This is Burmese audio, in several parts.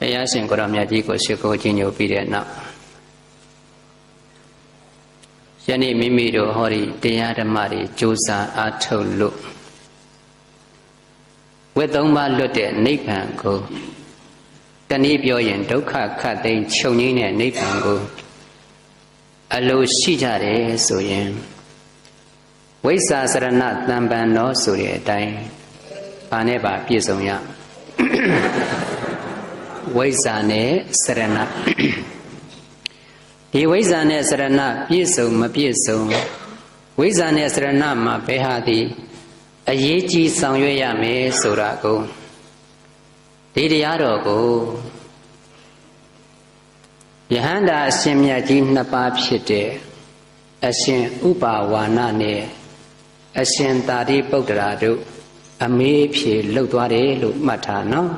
တရားရှင်ကိုရောမြတ်ကြီးကိုရှိခိုးခြင်းညိုပြီးတဲ့နောက်ယနေ့မိမိတို့ဟောဒီတရားဓမ္မတွေကြိုးစားအားထုတ်လို့ဝိသုံးပါးလွတ်တဲ့နိဗ္ဗာန်ကိုတနည်းပြောရင်ဒုက္ခခတ်သိမ်းချုပ်ငြိမ်းတဲ့နိဗ္ဗာန်ကိုအလိုရှိကြတယ်ဆိုရင်ဝိဇ္ဇာစရဏတံပံတော်ဆိုတဲ့အတိုင်းဘာနဲ့ပါပြည့်စုံရဝိဇ္ဇာနဲ့စရဏဒီဝိဇ္ဇာနဲ့စရဏပြည့်စုံမပြည့်စုံဝိဇ္ဇာနဲ့စရဏမှာဘယ်ဟာသည်အရေးကြီးဆောင်ရွက်ရမယ်ဆိုတာကိုဒီတရားတော်ကိုယဟန္တာအရှင်မြတ်ကြီးနှစ်ပါးဖြစ်တဲ့အရှင်ဥပါဝါဏနဲ့အရှင်သာရိပုတ္တရာတို့အမေးဖြေလှုပ်သွားတယ်လို့မှတ်ထားနော်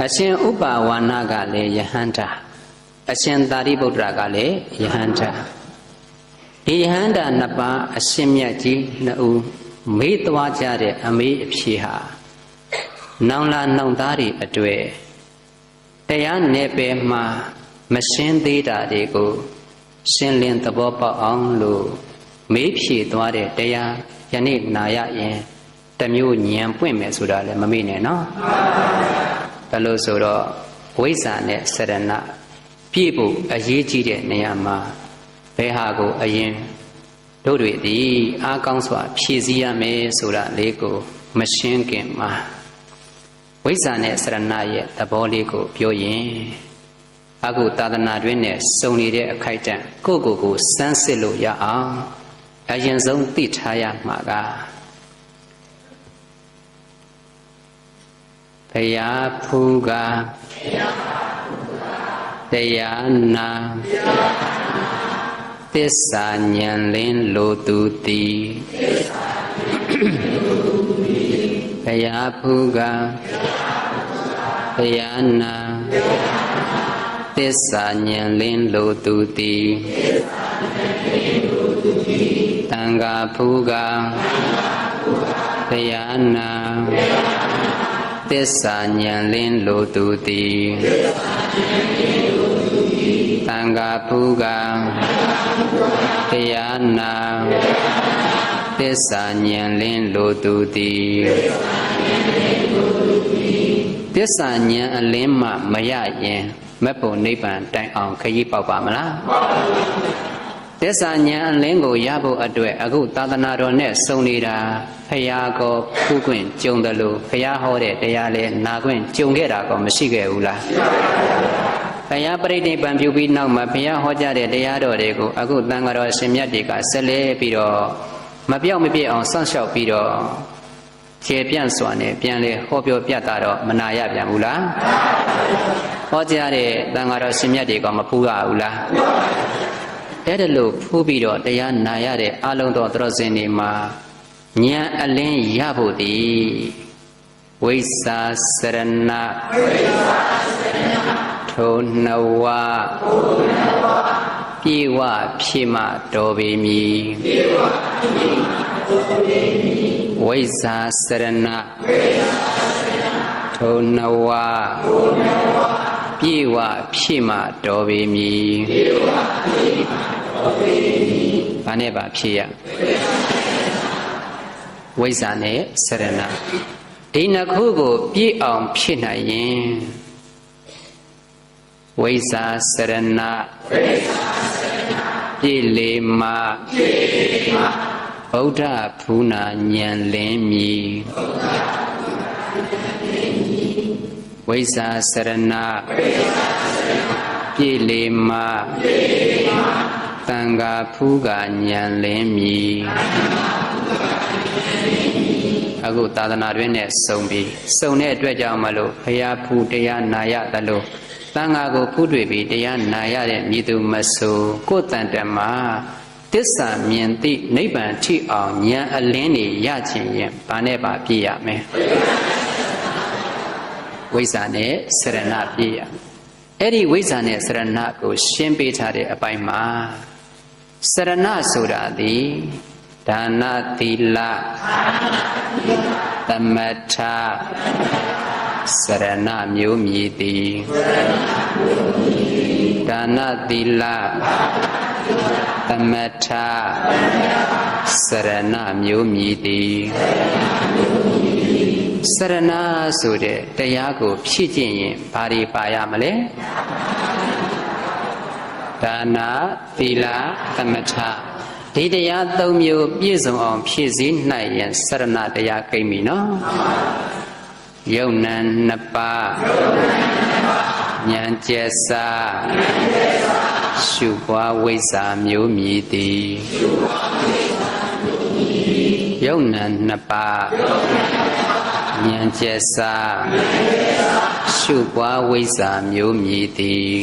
အရှင်ဥပါဝါဏကလည်းယဟန္တာအရှင်သာရိပုတ္တရာကလည်းယဟန္တာဒီယဟန္တာနှစ်ပါးအရှင်မြတ်ကြီးနှစ်ဦးမေးသွားကြတဲ့အမေးအဖြေဟာနောင်လာနောင်သားတွေအတွေ့တရားနယ်ပယ်မှာမရှင်းသေးတာတွေကိုရှင်းလင်းသဘောပေါက်အောင်လို့မေးဖြေသွားတဲ့တရားယနေ့နာရရင်တမျိုးဉာဏ်ပွင့်မယ်ဆိုတာလည်းမမေ့နဲ့နော်ဒါလို့ဆိုတော့ဝိဇ္ဇာနဲ့စရဏပြည့်ဖို့အရေးကြီးတဲ့နေရာမှာဘယ်ဟာကိုအရင်တို့တွေသည်အားကောင်းစွာဖြည့်ဆည်းရမယ်ဆိုတာလေးကိုမရှင်းခင်မှာဝိဇ္ဇာနဲ့စရဏရဲ့သဘောလေးကိုပြောရင်အခုသာသနာတွင်နဲ့စုံနေတဲ့အခိုက်အတန့်ကိုစမ်းစစ်လို့ရအောင်အရင်ဆုံးသိထားရမှာကဘုရားဖူးကတရားနာသစ္စာဉာဏ်လင်းလိုသူသည်ဘုရားဖူးကတရားနာသစ္စာဉာဏ်လင်းလိုသူသည်တန်ခါဖူးကတရားနာသစ္စာဉာဏ်လင်းလိုသူသည်တန်ခါဖူးကတရားနာသစ္စာဉာဏ်လင်းလိုသူသည်သစ္စာဉာဏ်အလင်းမှမရရင်မက်ဖို့နိဗ္ဗာန်တိုင်အောင်ခရီးပေါက်ပါမလားသစ္စာဉာဏ်အလင်းကိုရဖို့အတွက်အခုသာသနာတော်နဲ့စုံနေတာဖရာကောဖူးခွင့်ကြုံတယ်လို့ဖရာဟောတဲ့တရားလဲနာခွင့်ကြုံခဲ့တာကောမရှိခဲ့ဘူးလားဘုရားပရိနိဗ္ဗာန်ပြုပြီးနောက်မှာဘုရားဟောကြားတဲ့တရားတော်တွေကိုအခုသံဃာတော်ရှင်မြတ်တွေကဆက်လက်ပြီးတော့မပြောက်မပြည့်အောင်စောင့်ရှောက်ပြီးတော့ခြေပြန့်စွာနဲ့ပြန်လေဟောပြောပြတာတော့မနာရပြန်ဘူးလားဟောကြားတဲ့သံဃာတော်ရှင်မြတ်တွေကမဖူးရဘူးလားအဲ့ဒါလို့ဖူးပြီးတော့တရားနာရတဲ့အလုံးတော်သရဇင်တွေမှာဉာဏ်အလင်းရဖို့ဒီဝိဇ္ဇာစရဏထိုနဝပြေဝဖြစ်မှတော်ပေမည်ဝိဇ္ဇာစရဏထိုနဝပြေဝဖြစ်မှတော်ပေမည်ဘာနဲ့ပါဖြစ်ရဝိဇ္ဇာနဲ့စရဏဒီနှစ်ခုကိုပြည့်အောင်ဖြစ်နိုင်ရင်ဝိဇ္ဇာစရဏပြည့်လေမှဗုဒ္ဓဖူးနာဉာဏ်လင်းမည်ဝိဇ္ဇာစရဏပြည့်လေမှသံဃာဖူးကဉာဏ်လင်းမည်အခုသာသနာတွင်နဲ့စုံပြီးစုံတဲ့အတွက်ကြောင့်မလို့ဘုရားဖူးတရားနာရသလိုသံဃာကိုဖူးတွေ့ပြီးတရားနာရတဲ့မြည်သူမဆိုကိုယ်တန်တမှာသစ္စာမြင်သိနိဗ္ဗာန်ထိအောင်ဉာဏ်အလင်းနေရခြင်းရင်ဘာနဲ့ပါပြည့်ရမယ်ဝိဇ္ဇာနဲ့စရဏပြည့်ရအဲ့ဒီဝိဇ္ဇာနဲ့စရဏကိုရှင်းပေးထားတဲ့အပိုင်းမှာစရဏဆိုတာသည်ဒါနသီလသမထ စရဏမျိုးမြည်သည်ဒါနသီလသမထစရဏမျိုးမြည်သည်စရဏဆိုတဲ့တရားကိုဖြည့်ကျင့်ရင်ဘာတွေပါရမလဲဒါနသီလသမထဒီတရား၃မျိုးပြည့်စုံအောင်ဖြည့်ဆည်းနိုင်ရင်စရဏတရားကိမ့်ပြီနော်ယုံနံနှစ်ပါးဉာဏ်ကျက်စာရှုပွားဝိဇ္ဇာမျိုးမြည်သည်ယုံနံနှစ်ပါးဉာဏ်ကျက်စာရှုပွားဝိဇ္ဇာမျိုးမြည်သည်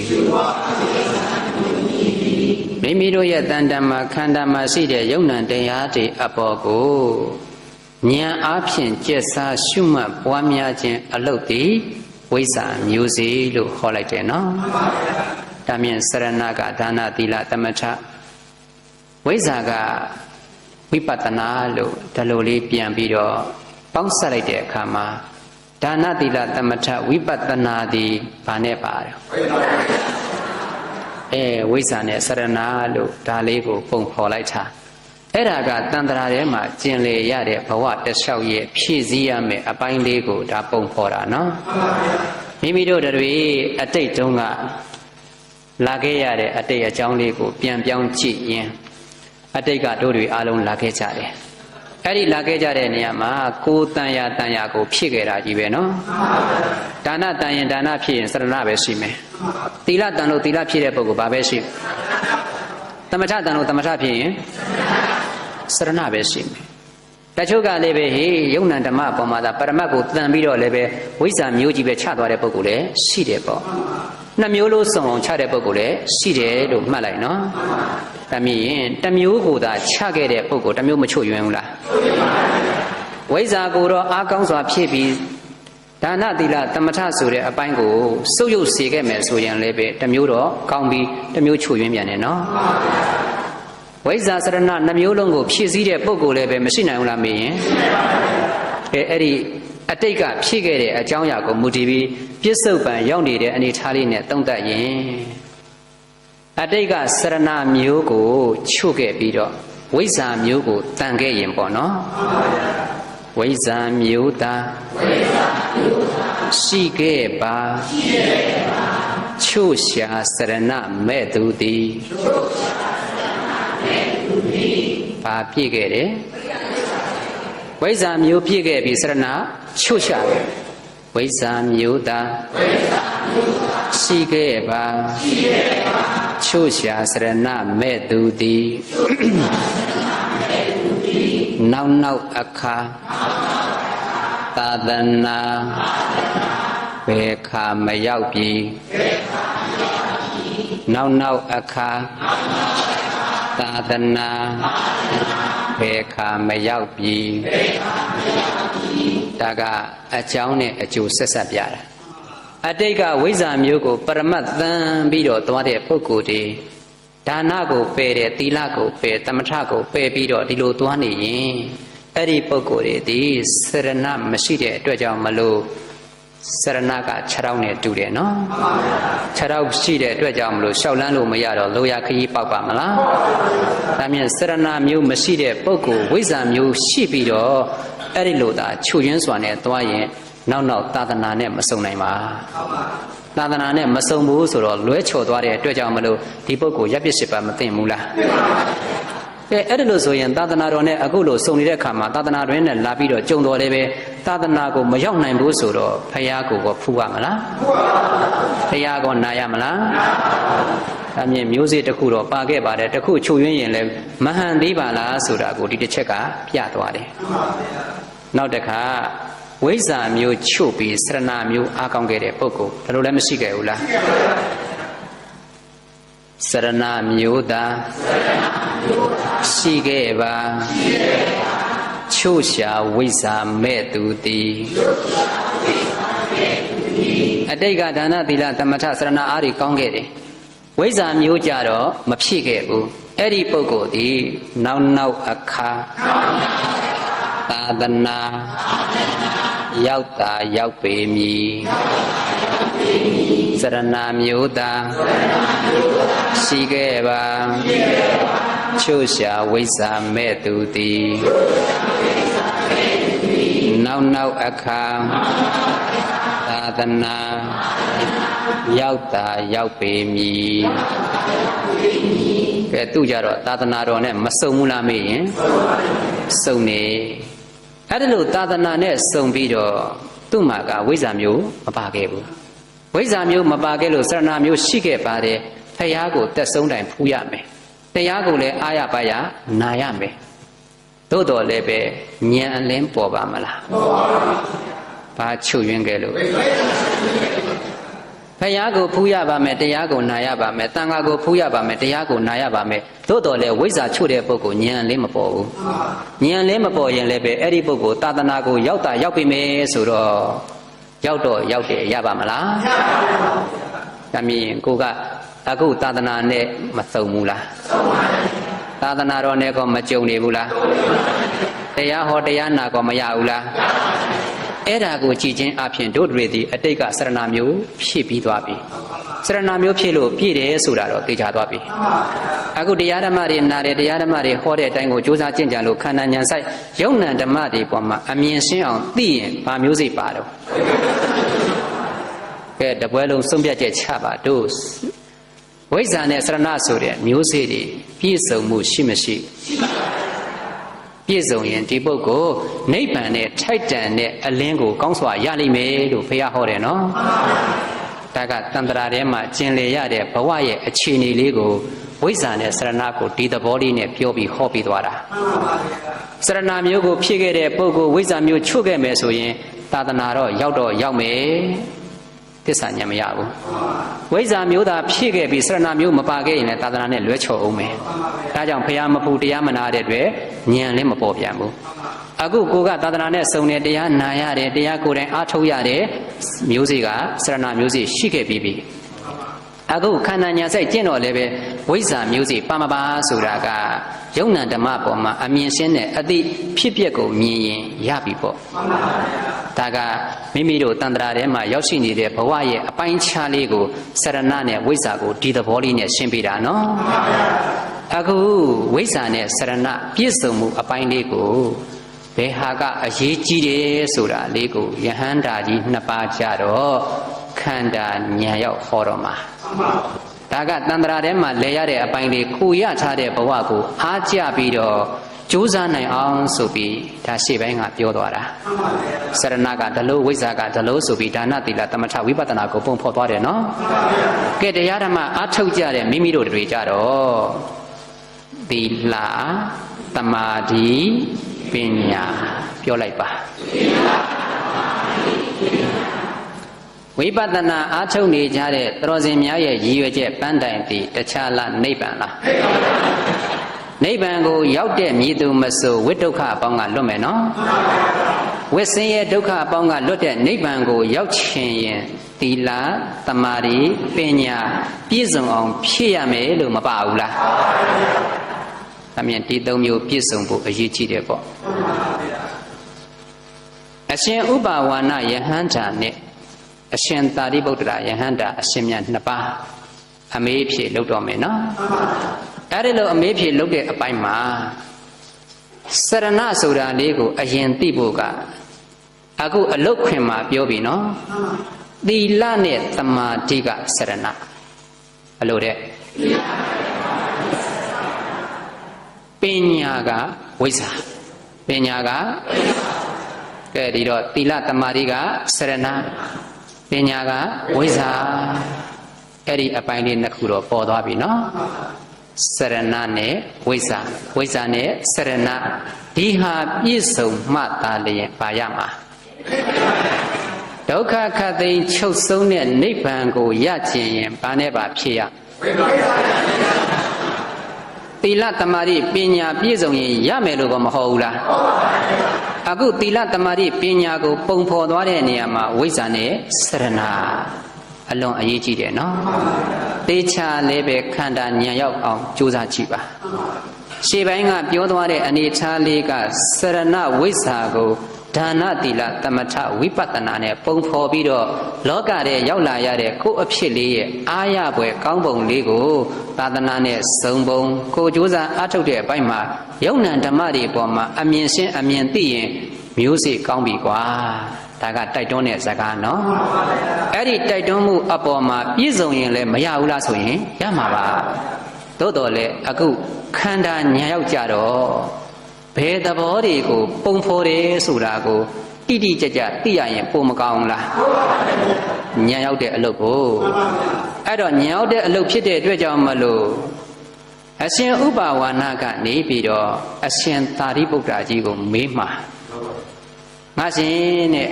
မိမိတို့ရဲ့တန်တမှာခန္ဓာမှာရှိတဲ့ယုံနံတရားတွေအပေါ်ကိုဉာဏ်အားဖြင့်ကျက်စားရှုမှတ်ပွားများခြင်းအလုပ်သည်ဝိဇ္ဇာမျိုးစေ့လို့ခေါ်လိုက်တယ်နော်။ဒါမြင်စရဏကဒါနသီလသမထဝိဇ္ဇာကဝိပဿနာလို့ဒီလိုလေးပြန်ပြီးတော့ပေါင်းစပ်လိုက်တဲ့အခါမှာဒါနသီလသမထဝိပဿနာသည်ဘာနဲ့ပါတယ်ဝိဇ္ဇာနဲ့စရဏလို့ဒါလေးကိုပုံဖော်လိုက်တာအဲ့ဒါကတန်ត្រာထဲမှာကျင်လေရတဲ့ဘဝတလျှောက်ရဲ့ဖြည့်ဆည်းရမယ်အပိုင်းလေးကိုဒါပုံဖော်တာနော်မိမိတို့တွေအတိတ်တုန်းကလာခဲ့ရတဲ့အတိတ်အကြောင်းလေးကိုပြန်ပြောင်းကြည့်ရင်အတိတ်ကတို့တွေအားလုံးလာခဲ့ကြတယ်အဲ့ဒီလာခဲ့ကြတဲ့နေရာမှာကိုယ်တန်ရာကိုဖြည့်ခဲ့တာကြီးပဲနော်ဒါနတန်ရင်ဒါနဖြည့်ရင်စရဏပဲရှိမယ်သီလတန်လို့သီလဖြည့်တဲ့ပုဂ္ဂိုလ်ဘာပဲရှိသမထတန်လို့သမထဖြည့်ရင်စရဏပဲရှိမယ်တချို့ကလည်းပဲဟေးယုံနံဓမ္မအပေါ်မှာသာပရမတ်ကိုတန်ပြီးတော့လည်းပဲဝိဇ္ဇာမျိုးကြီးပဲချသွားတဲ့ပုဂ္ဂိုလ်လည်းရှိတယ်ပေါ့နှစ်မျိုးလို့စုံအောင်ချတဲ့ပုဂ္ဂိုလ်လည်းရှိတယ်လို့မှတ်လိုက်နော်ဒါမြင်တစ်မျိုးကိုသာချခဲ့တဲ့ပုဂ္ဂိုလ်တစ်မျိုးမချွတ်ယွင်းဘူးလားဝိဇ္ဇာကိုတော့အားကောင်းစွာဖြည့်ပြီးဒါနသီလသမထဆိုတဲ့အပိုင်းကိုစုပ်ယုပ်စေခဲ့မယ်ဆိုရင်လည်းပဲတစ်မျိုးတော့ကောင်းပြီးတစ်မျိုးချွတ်ယွင်းပြန်တယ်နော်ဝိဇ္ဇာစရဏနှစ်မျိုးလုံးကိုဖြည့်ဆည်းတဲ့ပုဂ္ဂိုလ်လည်းပဲမရှိနိုင်ဘူးလားမေးရင်အဲ့ဒီအတိတ်ကဖြည့်ခဲ့တဲ့အကြောင်းအရာကိုမူတည်ပြီးပြစ္ဆုတ်ပံရောက်နေတဲ့အနေထားလေးနဲ့သုံးသပ်ရင်အတိတ်ကစရဏမျိုးကိုချုပ်ခဲ့ပြီးတော့ဝိဇ္ဇာမျိုးကိုတန်ခဲ့ရင်ပေါ့နော်ဝိဇ္ဇာမျိုးသာရှိခဲ့ပါချုပ်ရှာစရဏမဲ့သူသည်ဘာပြည့်ခဲ့တယ်ဝိဇ္ဇာမျိုးပြည့်ခဲ့ပြီးစရဏချုပ်ရှာတယ်ဝိဇ္ဇာမျိုးသာရှိခဲ့ပါချုပ်ရှာစရဏမဲ့သူသည်နောက်အခါသာသနာဘယ်ခါမရောက်ပြီနောက်အခါသာသနာဘယ်ခါမရောက်ပြီဒါကအကြောင်းနဲ့အကျိုးဆက်ဆက်ပြတာအတိတ်ကဝိဇ္ဇာမျိုးကိုပရမတ်သန်ပြီးတော့သွားတဲ့ပုဂ္ဂိုလ်တွေဒါနကိုပယ်တယ်သီလကိုပယ်သမထကိုပယ်ပြီးတော့ဒီလိုသွားနေရင်အဲ့ဒီပုဂ္ဂိုလ်တွေဒီစရဏမရှိတဲ့အတွက်ကြောင့်မလို့စရဏကခြေထောက်နဲ့တူတယ်နော်ခြေထောက်ရှိတဲ့အတွက်ကြောင့်မလို့ရှောက်လန်းလို့မရတော့လိုရာခရီးပေါက်ပါမလားဒါမြင်စရဏမျိုးမရှိတဲ့ပုဂ္ဂိုလ်ဝိဇ္ဇာမျိုးရှိပြီးတော့အဲ့ဒီလိုသာချွတ်ရင်းစွာနဲ့သွားရင်နောက်သာသနာနဲ့မစုံနိုင်ပါသာသနာနဲ့မစုံဘူးဆိုတော့လွဲချော်သွားတဲ့အတွက်ကြောင့်မလို့ဒီပုဂ္ဂိုလ်ရပ်ပစ်စစ်ပါမသိဘူးလားအဲ့ဒီလိုဆိုရင်သာသနာတော်နဲ့အခုလိုစုံနေတဲ့အခါမှာသာသနာတွင်နဲ့လာပြီးတော့ကြုံတော်လည်းပဲသာသနာကိုမရောက်နိုင်ဘူးဆိုတော့ဘုရားကိုဖူးရမလားဘုရားကိုနာရမလားဒါမြင်မျိုးစေ့တစ်ခုတော့ပါခဲ့ပါတယ်တစ်ခုချုပ်ရင်းရင်လည်းမဟန်သေးပါလားဆိုတာကိုဒီတစ်ချက်ကပြသွားတယ်နောက်တစ်ခါဝိဇ္ဇာမျိုးချုပ်ပြီးစရဏမျိုးအားကောင်းခဲ့တဲ့ပုဂ္ဂိုလ်ဒါလိုလည်းမရှိခဲ့ဘူးလားစရဏမျိုးသာရှိခဲ့ပါချုပ်ရှာဝိဇ္ဇာမဲ့သူသည်အတိတ်ကဒါနသီလသမထစရဏအားတွေကောင်းခဲ့တယ်ဝိဇ္ဇာမျိုးကြတော့မဖြည့်ခဲ့ဘူးအဲ့ဒီပုဂ္ဂိုလ်သည်နောက်အခါသာသနာ ရောက်တာရောက်ပေမည်စရဏမျိုးသာရှိခဲ့ပါချို့ရှာဝိဇ္ဇာမဲ့သူသည်နောက်နောက်အခါသာသနာရောက်တာရောက်ပေမည်ကဲသူကြတော့သာသနာတော်နဲ့မစုံဘူးလားမေးရင်စုံနေအဲ့ဒါလို့သာသနာနဲ့စုံပြီးတော့သူ့မှာကဝိဇ္ဇာမျိုးမပါခဲ့ဘူးဝိဇ္ဇာမျိုးမပါခဲ့လို့စရဏမျိုးရှိခဲ့ပါတယ်ဖယားကိုတက်ဆုံးတိုင်ဖူးရမယ်တရားကိုလည်းအားရပါရနာရမယ်သို့တော်လည်းပဲဉာဏ်အလင်းပေါ်ပါမလားပေါ်ပါဘူးဘာချုပ်ယွင်းခဲ့လို့ဖယားကိုဖူးရပါမယ်တရားကိုနာရပါမယ်တန်ခါကိုဖူးရပါမယ်တရားကိုနာရပါမယ်သို့တော်လည်းဝိဇ္ဇာချုပ်တဲ့ပုဂ္ဂိုလ်ဉာဏ်အလင်းမပေါ်ဘူးဉာဏ်အလင်းမပေါ်ရင်လည်းပဲအဲ့ဒီပုဂ္ဂိုလ်သာသနာကိုရောက်တာရောက်ပြီမယ်ဆိုတော့ရောက်တော့ရောက်တယ်ရပါမလားရပါဘူးဒါမြင်ကိုကအခုသာသနာနဲ့မသုံဘူးလားသုံပါဘူးသာသနာတော်နဲ့ကောမကြုံနေဘူးလားတရားဟောတရားနာကောမရဘူးလားအဲ့ဒါကိုကြည်ချင်းအဖြစ်တို့တွေဒီအတိတ်ကစရဏမျိုးဖြစ်ပြီးသွားပြီစရဏမျိုးဖြစ်လို့ပြည့်တယ်ဆိုတာတော့သိကြသွားပြီအခုတရားဓမ္မတွေနာတယ်တရားဓမ္မတွေဟောတဲ့အတိုင်းကိုကြိုးစားကျင့်ကြံလို့ခန္ဓာဉာဏ်ဆိုင်ယုံနံဓမ္မတွေပေါ်မှာအမြင်ရှင်းအောင်သိရင်ဘာမျိုးစိတ်ပါတော့ကဲတပွဲလုံးဆုံးဖြတ်ချက်ချပါတို့ဝိဇ္ဇာနဲ့စရဏဆိုတဲ့မျိုးစေ့တွေပြည့်စုံမှုရှိမရှိပြည့်စုံရင်ဒီပုဂ္ဂိုလ်နိဗ္ဗာန်နဲ့ထိုက်တန်တဲ့အလင်းကိုကောင်းစွာရလိမ့်မယ်လို့ဘုရားဟောတယ်နော်ဒါကတန်ត្រာထဲမှာကျင်လေရတဲ့ဘဝရဲ့အခြေအနေလေးကိုဝိဇ္ဇာနဲ့စရဏကိုဒီသဘောလေးနဲ့ပြောပြီးဟောပြီးသွားတာစရဏမျိုးကိုဖြည့်ခဲ့တဲ့ပုဂ္ဂိုလ်ဝိဇ္ဇာမျိုးချုပ်ခဲ့မယ်ဆိုရင်သာသနာတော့ရောက်မယ်သစ္စာဉာဏ်မရဘူးဝိဇ္ဇာမျိုးသာဖြည့်ခဲ့ပြီးစရဏမျိုးမပါခဲ့ရင်လည်းသာသနာနဲ့လွဲချော်အောင်မယ်ဒါကြောင့်ဘုရားမဖူတရားမနာတဲ့အတွက်ဉာဏ်လည်းမပေါ်ပြန်ဘူးအခုကိုကသာသနာနဲ့စုံတဲ့တရားနာရတယ်တရားကိုယ်တိုင်အားထုတ်ရတဲ့မျိုးစေ့ကစရဏမျိုးစေ့ရှိခဲ့ပြီးပြီအခုခန္ဓာညာဆိုင်ကျင့်တော်လည်းပဲဝိဇ္ဇာမျိုးစေ့ပါမပါဆိုတာကယုံနံဓမ္မပေါ်မှာအမြင်ရှင်းတဲ့အသိဖြစ်ပျက်ကိုမြင်ရင်ရပြီပေါ့ဒါကမိမိတို့တန်ត្រာထဲမှာရောက်ရှိနေတဲ့ဘဝရဲ့အပိုင်းခြားလေးကိုစရဏနဲ့ဝိဇ္ဇာကိုဒီသဘောလေးနဲ့ရှင်းပြတာနော်အခုဝိဇ္ဇာနဲ့စရဏပြည့်စုံမှုအပိုင်းလေးကိုဘယ်ဟာကအရေးကြီးတယ်ဆိုတာလေးကိုယဟန္တာကြီးနှစ်ပါးကြတော့ခန္ဓာဉာဏ်ရောက်ဟောတော်မှာဒါကတန်ត្រာထဲမှာလဲရတဲ့အပိုင်းလေးကိုရထားတဲ့ဘဝကိုအားကျပြီးတော့ကြိုးစားနိုင်အောင်ဆိုပြီးဒါရှေ့ပိုင်းကပြောသွားတာစရဏကဒလို့ဝိဇ္ဇာကဒလို့ဆိုပြီးဒါနသီလသမထဝိပဿနာကိုပုံဖော်သွားတယ်နော်ကဲတရားဓမ္မအားထုတ်ကြတဲ့မိမိတို့တွေကြတော့သီလသမာဓိပညာပြောလိုက်ပါဝိပဿနာအားထုတ်နေကြတဲ့သရောဇင်များရဲ့ရည်ရွယ်ချက်ပန်းတိုင်သည်တခြားလားနိဗ္ဗာန်လားနိဗ္ဗာန်ကိုရောက်တဲ့မြည်သူမဆိုဝိဒုက္ခအပေါင်းကလွတ်မယ်နော်ဝိဆင်းရဲဒုက္ခအပေါင်းကလွတ်တဲ့နိဗ္ဗာန်ကိုရောက်ချင်ရင်သီလသမာဓိပညာပြည့်စုံအောင်ဖြည့်ရမယ်လို့မပါဘူးလားအမြင်ဒီသုံးမျိုးပြည့်စုံဖို့အရေးကြီးတယ်ပေါ့အရှင်ဥပါဝါဏယဟန္တာနဲ့အရှင်သာရိပုတ္တရာယဟန္တာအရှင်မြတ်နှစ်ပါးအမေးဖြေလုပ်တော်မယ်နော်အဲ့ဒီလိုအမေးဖြေလုပ်တဲ့အပိုင်းမှာစရဏဆိုတာလေးကိုအရင်သိဖို့ကအခုအလုတ်ခွင်မှာပြောပြီနော်သီလနဲ့သမာဓိကစရဏအလို့တဲ့ပညာကဝိဇ္ဇာပညာကကဲဒီတော့သီလသမာဓိကစရဏပညာကဝိဇ္ဇာအဲ့ဒီအပိုင်းလေးနှစ်ခုတော့ပေါ်သွားပြီနော်စရဏနဲ့ဝိဇ္ဇာဝိဇ္ဇာနဲ့စရဏဒီဟာပြည့်စုံမှသာလျင်ပါရမှာဒုက္ခခတ်သိမ်းချုပ်ဆုံးတဲ့နိဗ္ဗာန်ကိုရကျင်ရင်ဘာနဲ့ပါဖြစ်ရသီလသမာဓိပညာပြည့်စုံရင်ရမယ်လို့ကမဟုတ်ဘူးလားအခုသီလသမာဓိပညာကိုပုံဖော်သွားတဲ့နေရာမှာဝိဇ္ဇာနဲ့စရဏအလွန်အရေးကြီးတယ်နော်သေချာလည်းပဲခန္ဓာဉာဏ်ရောက်အောင်ကြိုးစားကြည့်ပါရှေ့ပိုင်းကပြောသွားတဲ့အနေထားလေးကစရဏဝိဇ္ဇာကို ဒါနသီလသမထဝိပဿနာနဲ့ပုံဖော်ပြီးတော့လောကထဲရောက်လာရတဲ့ကိုယ်အဖြစ်လေးရဲ့အားရပွဲကောင်းပုံလေးကိုသာသနာနဲ့စုံပုံကိုကြိုးစားအားထုတ်တဲ့အပိုင်းမှာယုံ nant ဓမ္မတွေပေါ်မှာအမြင်ရှင်းအမြင်သိရင်မျိုးစေ့ကောင်းပြီကွာဒါကတိုက်တွန်းတဲ့စကားနော်အဲ့ဒီတိုက်တွန်းမှုအပေါ်မှာပြည့်စုံရင်လည်းမရဘူးလားဆိုရင်ရမှာပါသို့တော်လည်းအခုခန္ဓာညာရောက်ကြတော့ဘယ်သဘောတွေကိုပုံဖော်တယ်ဆိုတာကိုတိတိကျကျသိရရင်ပုံမကောင်းလားညာရောက်တဲ့အလုပ်ကိုအဲ့တော့ညာရောက်တဲ့အလုပ်ဖြစ်တဲ့အတွက်ကြောင့်မလို့အရှင်ဥပါဝါဏကနေပြီးတော့အရှင်သာရိပုတ္တရာကြီးကိုမေးမှာငါရှင်နဲ့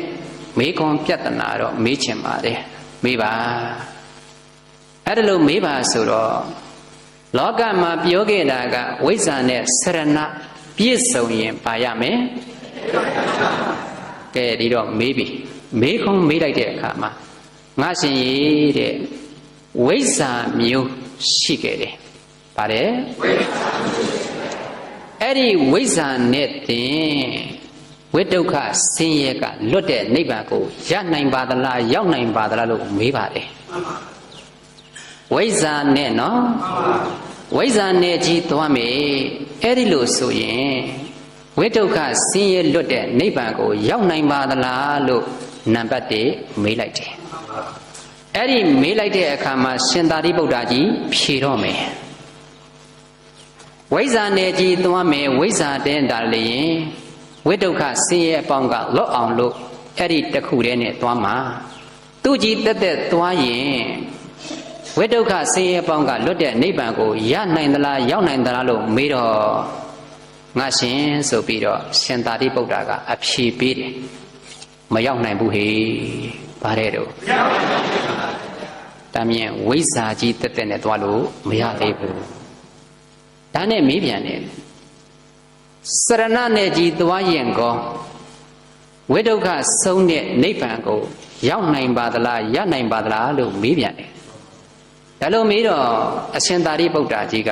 မေးခွန်းပြဿနာတော့မေးချင်ပါတယ်မေးပါအဲ့ဒါလို့မေးပါဆိုတော့လောကမှာပြောခဲ့တာကဝိဇ္ဇာနဲ့စရဏပြည့်စုံရင်ပါရမယ်ကဲဒီတော့မေးပြီမေးခွန်းမေးလိုက်တဲ့အခါမှာငါရှင်ရေးတဲ့ဝိဇ္ဇာမျိုးရှိခဲ့တယ်ပါတယ်အဲ့ဒီဝိဇ္ဇာနဲ့တင်ဝိဒုက္ခဆင်းရဲကလွတ်တဲ့နိဗ္ဗာန်ကိုရနိုင်ပါသလားရောက်နိုင်ပါသလားလို့မေးပါတယ်ဝိဇ္ဇာနဲ့နော်ဝိဇ္ဇာနဲ့ကြီးသွားမယ်အဲ့ဒီလို့ဆိုရင်ဝိဒုက္ခဆင်းရဲလွတ်တဲ့နိဗ္ဗာန်ကိုရောက်နိုင်ပါသလားလို့နံပါတ်1မေးလိုက်တယ်အဲ့ဒီမေးလိုက်တဲ့အခါမှာရှင်သာရိပုတ္တရာကြီးဖြေတော့မယ်ဝိဇ္ဇာနဲ့ကြီးသွားမယ်ဝိဇ္ဇာတဲ့တာလေရင်ဝိဒုက္ခဆင်းရဲအပေါင်းကလွတ်အောင်လို့အဲ့ဒီတစ်ခုတည်းနဲ့သွားမှာသူကြီးတက်တက်သွားရင်ဝိဒုက္ခဆင်းရဲအပေါင်းကလွတ်တဲ့နိဗ္ဗာန်ကိုရနိုင်သလားရောက်နိုင်သလားလို့မေးတော့ငါရှင်ဆိုပြီးတော့ရှင်သာရိပုတ္တရာကအဖြေပေးတယ်မရောက်နိုင်ဘူးဟေ့ဗါတဲ့တော့ဒါမြင်ဝိဇ္ဇာကြီးတက်တက်နဲ့သွားလို့မရသေးဘူးဒါနဲ့မေးပြန်တယ်စရဏနဲ့ကြီးသွားရင်ကောဝိဒုက္ခဆုံးတဲ့နိဗ္ဗာန်ကိုရောက်နိုင်ပါသလားရနိုင်ပါသလားလို့မေးပြန်တယ်ဒါလို့မေးတော့အရှင်သာရိပုတ္တရာကြီးက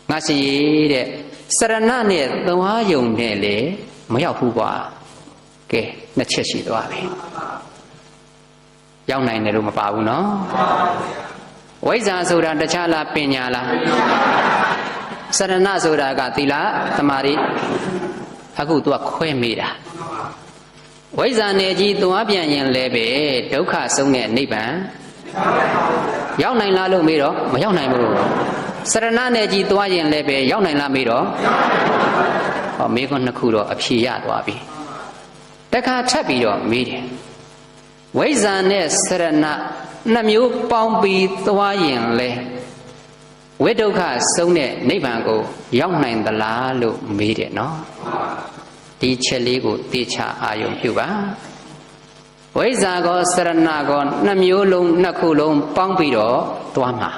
ငါရှင်ရေးတဲ့စရဏနဲ့သွားယုံနဲ့လေမရောက်ဘူးကွာကဲနှစ်ချက်ရှိသွားပြီရောက်နိုင်တယ်လို့မပါဘူးနော်ဝိဇ္ဇာဆိုတာတခြားလားပညာလားစရဏဆိုတာကသီလသမာဓိအခုသူကခွဲမိတာဝိဇ္ဇာနဲ့ကြီးသွားပြန်ရင်လည်းပဲဒုက္ခဆုံးတဲ့နိဗ္ဗာန်ရောက်နိုင်လားလို့မေးတော့မရောက်နိုင်ဘူးစရဏနဲ့ကြီးသွားရင်လည်းပဲရောက်နိုင်လားမေးတော့ဟောမေးခွန်းနှစ်ခုတော့အဖြေရသွားပြီတခါထပ်ပြီးတော့မေးတယ်ဝိဇ္ဇာနဲ့စရဏနှစ်မျိုးပေါင်းပြီးသွားရင်လေဝိဒုက္ခဆုံးတဲ့နိဗ္ဗာန်ကိုရောက်နိုင်သလားလို့မေးတယ်နော်ဒီချက်လေးကိုတေချာအာယုံပြုပါဝိဇ္ဇာကောစရဏကောနှစ်မျိုးလုံးနှစ်ခုလုံးပေါင်းပြီးတော့သွားမှာ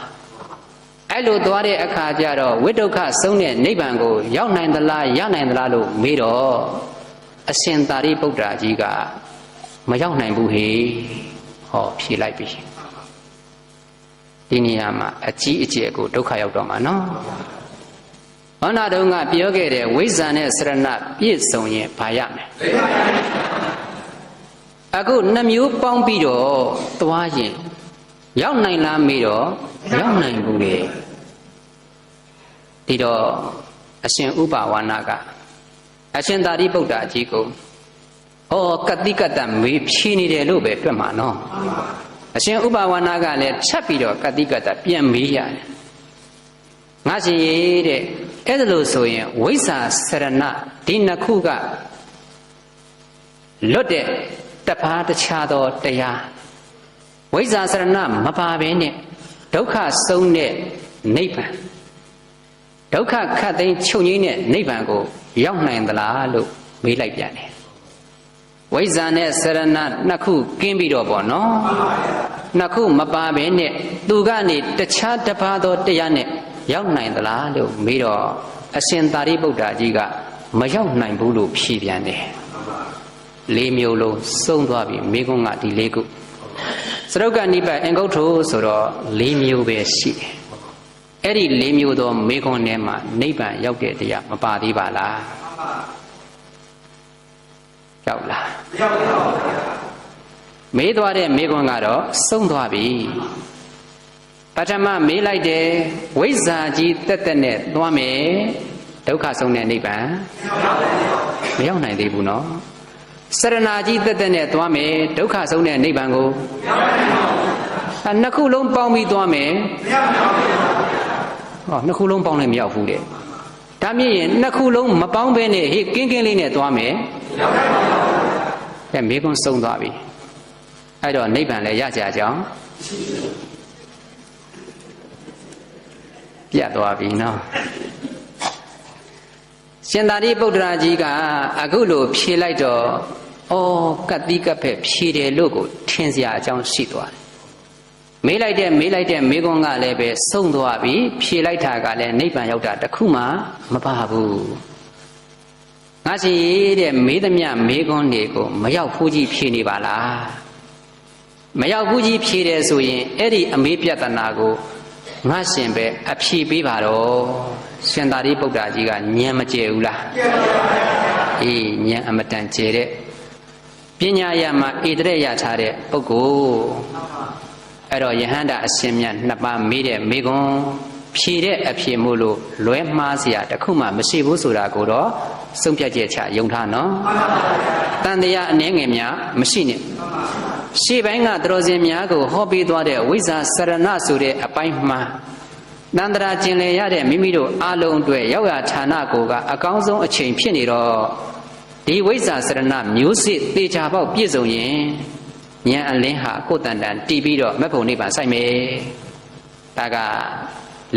အဲ့လိုသွားတဲ့အခါကျတော့ဝိဒုက္ခဆုံးတဲ့နိဗ္ဗာန်ကိုရောက်နိုင်သလားရနိုင်သလားလို့မေးတော့အရှင်သာရိပုတ္တရာကြီးကမရောက်နိုင်ဘူးဟေ့ဟောဖြေလိုက်ပြီဒီနေရာမှာအကြီးအကျယ်ကိုဒုက္ခရောက်တော့မှာနော်ဟောနာတုန်းကပြောခဲ့တဲ့ဝိဇ္ဇာနဲ့စရဏပြည့်စုံရင်ဘာရမလဲအခုနှစ်မျိုးပေါင်းပြီးတော့သွားရင်ရောက်နိုင်လားမေးတော့ရောက်နိုင်ဘူးလေဒီတော့အရှင်ဥပါဝါဏကအရှင်သာရိပုတ္တရာကြီးကိုဩကတိကတမေးဖြေနေတယ်လို့ပဲတွေ့မှာနော်အရှင်ဥပါဝါဏကလည်းချက်ပြီးတော့ကတိကတပြန်မေးရတယ်ငါရှင်ရေးတဲ့အဲ့ဒါလို့ဆိုရင်ဝိဇ္ဇာစရဏဒီနှစ်ခုကလွတ်တဲ့တပါးတခြားသောတရားဝိဇ္ဇာစရဏမပါဘဲနဲ့ဒုက္ခဆုံးတဲ့နိဗ္ဗာန်ဒုက္ခခတ်သိမ်းချုပ်ငြိမ်းတဲ့နိဗ္ဗာန်ကိုရောက်နိုင်သလားလို့မေးလိုက်ပြန်တယ်ဝိဇ္ဇာနဲ့စရဏနှစ်ခုကင်းပြီးတော့ပေါ့နော်နှစ်ခုမပါဘဲနဲ့သူကနေတခြားတပါးသောတရားနဲ့ရောက်နိုင်သလားလို့မေးတော့အရှင်သာရိပုတ္တရာကြီးကမရောက်နိုင်ဘူးလို့ဖြေပြန်တယ်၄မျိုးလုံးစုံသွားပြီမေးခွန်းကဒီ၄ခုစရုပ်ကနိဗ္ဗာန်အင်္ဂုတ္ထုဆိုတော့၄မျိုးပဲရှိတယ်အဲ့ဒီ၄မျိုးသောမေးခွန်းထဲမှာနိဗ္ဗာန်ရောက်တဲ့တရားမပါသေးပါလား ရောက်လားမေးသွားတဲ့မေးခွန်းကတော့ဆုံးသွားပြီပထမမေးလိုက်တယ်ဝိဇ္ဇာကြီးတက်တက်နဲ့သွားမယ်ဒုက္ခဆုံးတဲ့နိဗ္ဗာန်မရောက်နိုင်သေးဘူးနော်စရဏာကြီးတက်တက်နဲ့သွားမယ်ဒုက္ခဆုံးတဲ့နိဗ္ဗာန်ကိုနှစ်ခုလုံးပေါင်းပြီးသွားမယ်နှစ်ခုလုံးပေါင်းလည်းမရောက်ဘူးတဲ့ဒါမြင်ရင်နှစ်ခုလုံးမပေါင်းဘဲနဲ့ဟေ့ကင်းကင်းလေးနဲ့သွားမယ်မေခွန်းဆုံးသွားပြီအဲ့တော့နိဗ္ဗာန်လည်းရကြကြောင်းပြတ်သွားပြီနော်ရှင်သာရိပုတ္တရာကြီးကအခုလိုဖြေလိုက်တော့ကတ်တိကပ်ဖက်ဖြေတယ်လို့ကိုထင်စရာအကြောင်းရှိသွားတယ်မေးလိုက်တဲ့မေခွန်းကလည်းပဲဆုံးသွားပြီဖြေလိုက်တာကလည်းနိဗ္ဗာန်ရောက်တာတခုမှမပါဘူးငါရှင်တဲ့မေးသမျှမေခွန်းတွေကိုမရောက်ဘူးကြီးဖြေနေပါလားမရောက်ဘူးကြီးဖြေတယ်ဆိုရင်အဲ့ဒီအမေးပြဿနာကိုငါရှင်ပဲအဖြေပေးပါတော့ရှင်သာရိပုတ္တရာကြီးကဉာဏ်မကျယ်ဘူးလားအေးဉာဏ်အမတန်ကျယ်တဲ့ပညာရမှာဣတရက်ရထားတဲ့ပုဂ္ဂိုလ်အဲ့တော့ယဟန္တာအရှင်မြတ်နှစ်ပါးမေးတဲ့မေခွန်းဖြေတဲ့အဖြေမို့လို့လွဲမှားစရာတခုမှမရှိဘူးဆိုတာကိုတော့ဆုံးဖြတ်ချက်ချယုံထားနော်တန်တရားအနည်းငယ်များမရှိနဲ့ရှေ့ပိုင်းကသတော်စင်များကိုဟောပေးသွားတဲ့ဝိဇ္ဇာစရဏဆိုတဲ့အပိုင်းမှာတန်ត្រာကျင်လည်ရတဲ့မိမိတို့အလုံးအတွက်ရောက်ရဌာနကိုကအကောင်းဆုံးအချိန်ဖြစ်နေတော့ဒီဝိဇ္ဇာစရဏမျိုးစစ်သေချာပေါက်ပြည့်စုံရင်ဉာဏ်အလင်းဟာကိုယ်တန်တန်တီးပြီးတော့မက်ဖို့နိဗ္ဗာန်ဆိုင်မယ်ဒါက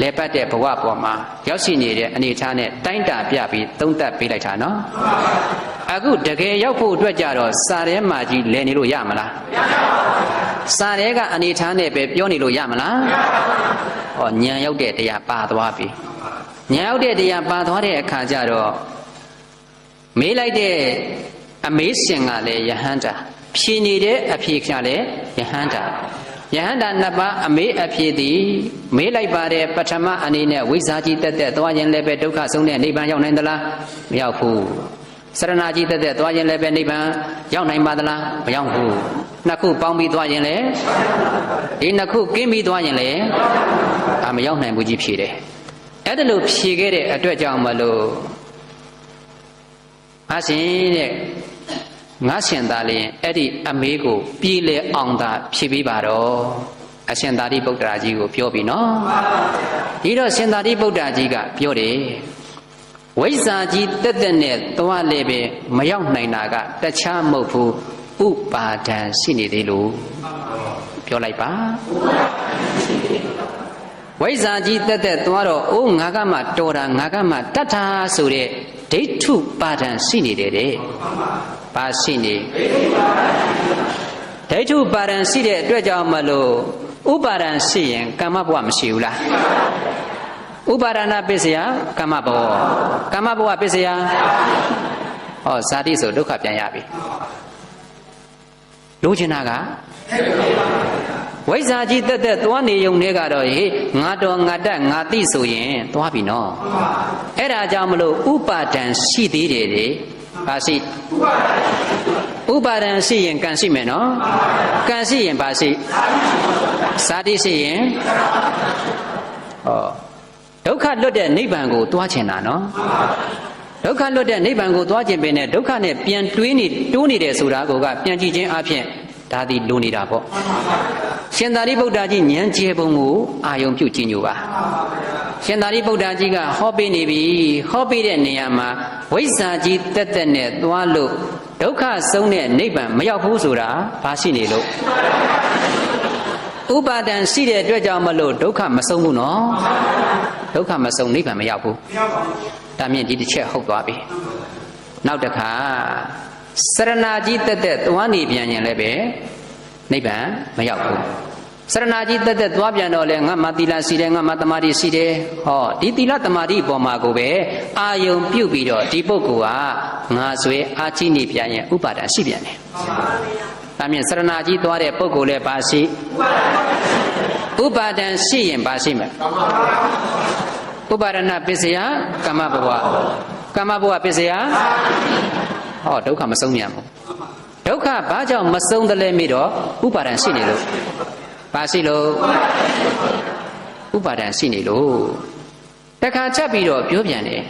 လဲပတ်တဲ့ဘဝပေါ်မှာရောက်ရှိနေတဲ့အနေအထားနဲ့တိုင်းတာပြပြီးသုံးသပ်ပေးလိုက်တာနော်အခုတကယ်ရောက်ဖို့အတွက်ကြတော့စာထဲမှာကြီးလဲနေလို့ရမလားမရပါဘူးစာထဲကအနေအထားနဲ့ပဲပြောနေလို့ရမလားမရပါဘူးဉာဏ်ရောက်တဲ့တရားပါသွားပြီဉာဏ်ရောက်တဲ့တရားပါသွားတဲ့အခါကျတော့မေးလိုက်တဲ့အမေးရှင်ကလည်းယဟန္တာဖြေနေတဲ့အဖြေကလည်းယဟန္တာနှစ်ပါးအမေးအဖြေသည်မေးလိုက်ပါတယ်ပထမအနေနဲ့ဝိဇ္ဇာကြီးတက်တက်သွားရင်လည်းပဲဒုက္ခဆုံးတဲ့နိဗ္ဗာန်ရောက်နိုင်သလားမရောက်ဘူးစရဏာကြီးတက်တက်သွားရင်လည်းပဲနိဗ္ဗာန်ရောက်နိုင်ပါသလားမရောက်ဘူးနှစ်ခုပေါင်းပြီးသွားရင်လည်းဒီနှစ်ခုကင်းပြီးသွားရင်လည်းမရောက်နိုင်ဘူးကြီးဖြေတယ်အဲ့ဒါလို့ဖြေခဲ့တဲ့အတွက်ကြောင့်မလို့အရှင်တဲ့ငါရှင်သာလျင်အဲ့ဒီအမေးကိုပြည်လေအောင်သာဖြေပေးပါတော့အရှင်သာရိပုတ္တရာကြီးကိုပြောပြီနော်ဒီတော့ရှင်သာရိပုတ္တရာကြီးကပြောတယ်ဝိဇ္ဇာကြီးတက်တက်နဲ့သွားလေပဲမရောက်နိုင်တာကတခြားမဟုတ်ဘူးဥပါဒံရှိနေသေးလို့ပြောလိုက်ပါဝိဇ္ဇာကြီးတက်တက်သွားတော့ငါကမှတော်တာငါကမှတတ်တာဆိုတဲ့ဒိဋ္ဌုပါဒံရှိနေတယ်တဲ့ပါရှိနေဒိဋ္ဌုပါဒံရှိတဲ့အတွက်ကြောင့်မလို့ဥပါဒံရှိရင်ကမ္မဘဝမရှိဘူးလားဥပါဒနာပစ္စယကမ္မဘဝပစ္စယဇာတိဆိုဒုက္ခပြန်ရပြီလိုချင်တာကဝိဇ္ဇာကြီးတက်တက်သွားနေုံနဲ့ကတော့ဟေ့ငါတော်ငါတတ်ငါသိဆိုရင်သွားပြီနော်အဲ့ဒါကြောင့်မလို့ဥပါဒံရှိသေးတယ်လေဘာရှိဥပါဒံရှိရင်ကံရှိမယ်နော်ကံရှိရင်ဘာရှိဇာတိရှိရင်ဒုက္ခလွတ်တဲ့နိဗ္ဗာန်ကိုသွားချင်တာနော်ဒုက္ခလွတ်တဲ့နိဗ္ဗာန်ကိုသွားခြင်းပင်နဲ့ဒုက္ခနဲ့ပြန်တိုးနေတယ်ဆိုတာကပြန်ကြည့်ခြင်းအပြင်ဒါသည်လိုနေတာပေါ့ရှင်သာရိပုတ္တရာကြီးဉာဏ်ကျယ်ပုံကိုအာယုံပြုကြည့်ညိုပါရှင်သာရိပုတ္တရာကြီးကဟောပေးနေပြီဟောပေးတဲ့နေရာမှာဝိဇ္ဇာကြီးတက်တက်နဲ့သွားလို့ဒုက္ခဆုံးတဲ့နိဗ္ဗာန်မရောက်ဘူးဆိုတာဘာရှိနေလို့ဥပါဒံရှိတဲ့အတွက်ကြောင့်မလို့ဒုက္ခမဆုံးဘူးနော်ဒုက္ခမဆုံးနိဗ္ဗာန်မရောက်ဘူးဒါမြင်ဒီတစ်ချက်ဟုတ်သွားပြီနောက်တစ်ခါစရဏာကြီးတက်တက်သွားနေပြန်ရင်လည်းပဲနိဗ္ဗာန်မရောက်ဘူးစရဏာကြီးတက်တက်သွားပြန်တော့လေငါမှသီလရှိတယ်ငါမှသမာဓိရှိတယ်ဒီသီလသမာဓိပေါ်မှာကိုပဲအာယုံပြုတ်ပြီးတော့ဒီပုဂ္ဂိုလ်ကငါဆွဲအာချိနေပြန်ရင်ဥပါဒံရှိပြန်တယ်ဒါမြင်စရဏာကြီးသွားတဲ့ပုဂ္ဂိုလ်လည်းပါရှိဥပါဒံရှိရင်ပါရှိမယ်ဥပါဒနာပစ္စယကမ္မဘဝပစ္စယဒုက္ခမဆုံးမြန်ဘူး ဒုက္ခဘာကြောင့်မဆုံးတယ်လဲမိတော့ဥပါဒံရှိနေလို့ဘာရှိလို့ဥပါဒံရှိနေလို့တခါချက်ပြီးတော့ပြောပြန်တယ်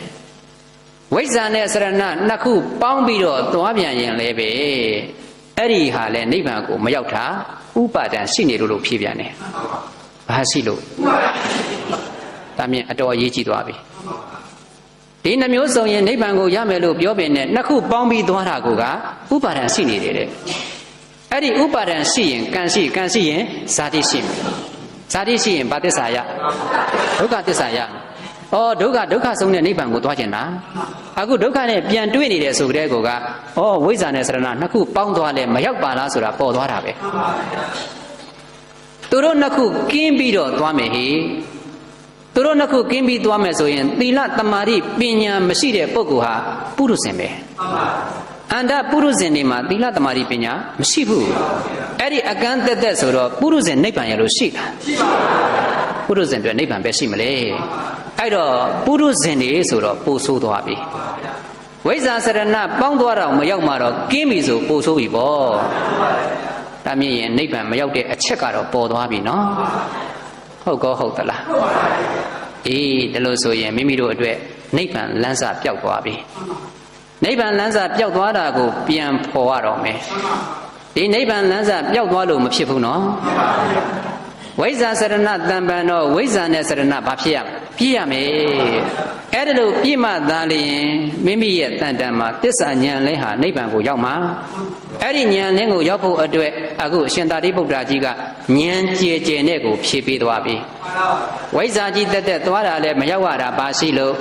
ဝိဇ္ဇာနဲ့စရဏနှစ်ခုပေါင်းပြီးတော့သွားပြန်ရင်လည်းပဲအဲ့ဒီဟာလဲနိဗ္ဗာန်ကိုမရောက်တာဥပါဒံရှိနေလို့ဖြေပြန်တယ်ဘာရှိလို့ဒါမြင်အတော်အရေးကြီးသွားပြီဒီနှမျိုးစုံရင်နိဗ္ဗာန်ကိုရမယ်လို့ပြောပင်နဲ့နှစ်ခုပေါင်းပြီးသွားတာကဥပါဒံရှိနေတယ်တဲ့အဲ့ဒီဥပါဒံရှိရင်ကံရှိရင်ဇာတိရှိမယ်ဇာတိရှိရင်ဘာသစ္စာရဒုက္ခသစ္စာရဩဒုက္ခဆုံးတဲ့နိဗ္ဗာန်ကိုသွားကျင်တာအခုဒုက္ခနဲ့ပြန်တွေ့နေတယ်ဆိုကြတဲ့ကောကဩဝိဇ္ဇာနဲ့စရဏနှစ်ခုပေါင်းသွားလဲမရောက်ပါလားဆိုတာပေါ်သွားတာပဲသူတို့နှစ်ခုကင်းပြီးတော့သွားမယ်ဟိသူတို့နှစ်ခုကင်းပြီးသွားမယ်ဆိုရင်သီလသမာဓိပညာမရှိတဲ့ပုဂ္ဂိုလ်ဟာပုရုဇဉ်ပဲအန္တပုရုဇဉ်တွေမှာသီလသမာဓိပညာမရှိဘူးအဲ့ဒီအကန့်သက်သက်ဆိုတော့ပုရုဇဉ်နိဗ္ဗာန်ရလို့ရှိတာပုရုဇဉ်တွေနိဗ္ဗာန်ပဲရှိမလဲအဲ့တော့ပုရုဇဉ်တွေဆိုတော့ပို့ဆိုးသွားပြီဝိဇ္ဇာစရဏပေါင်းသွားတော့မရောက်မှတော့ကင်းပြီဆိုပို့ဆိုးပြီပေါ့ဒါမြင်ရင်နိဗ္ဗာန်မရောက်တဲ့အချက်ကတော့ပေါ်သွားပြီနော်ဟုတ်ကောဟုတ်သလားအေးဒါလို့ဆိုရင်မိမိတို့အတွက်နိဗ္ဗာန်လမ်းစာပျောက်သွားပြီနိဗ္ဗာန်လမ်းစာပျောက်သွားတာကိုပြန်ဖော်ရတော့မယ်ဒီနိဗ္ဗာန်လမ်းစာပျောက်သွားလို့မဖြစ်ဘူးနော်ဝိဇ္ဇာစရဏတံပံတော့ဝိဇ္ဇာနဲ့စရဏဘာဖြစ်ရပြည့်ရမယ်အဲ့ဒါလို့ပြည့်မှသာလျင်မိမိရဲ့တန်တန်မှာတစ္ဆာဉာဏ်လဲဟာနိဗ္ဗာန်ကိုရောက်မှာအဲ့ဒီဉာဏ်လင်းကိုရောက်ဖို့အတွက်အခုအရှင်သာရိပုတ္တရာကြီးကဉာဏ်ကြည်ကြည်နဲ့ကိုဖြည့်ပေးသွားပြီဝိဇ္ဇာကြီးတက်တက်သွားတာလည်းမရောက်ရတာပါရှိလို့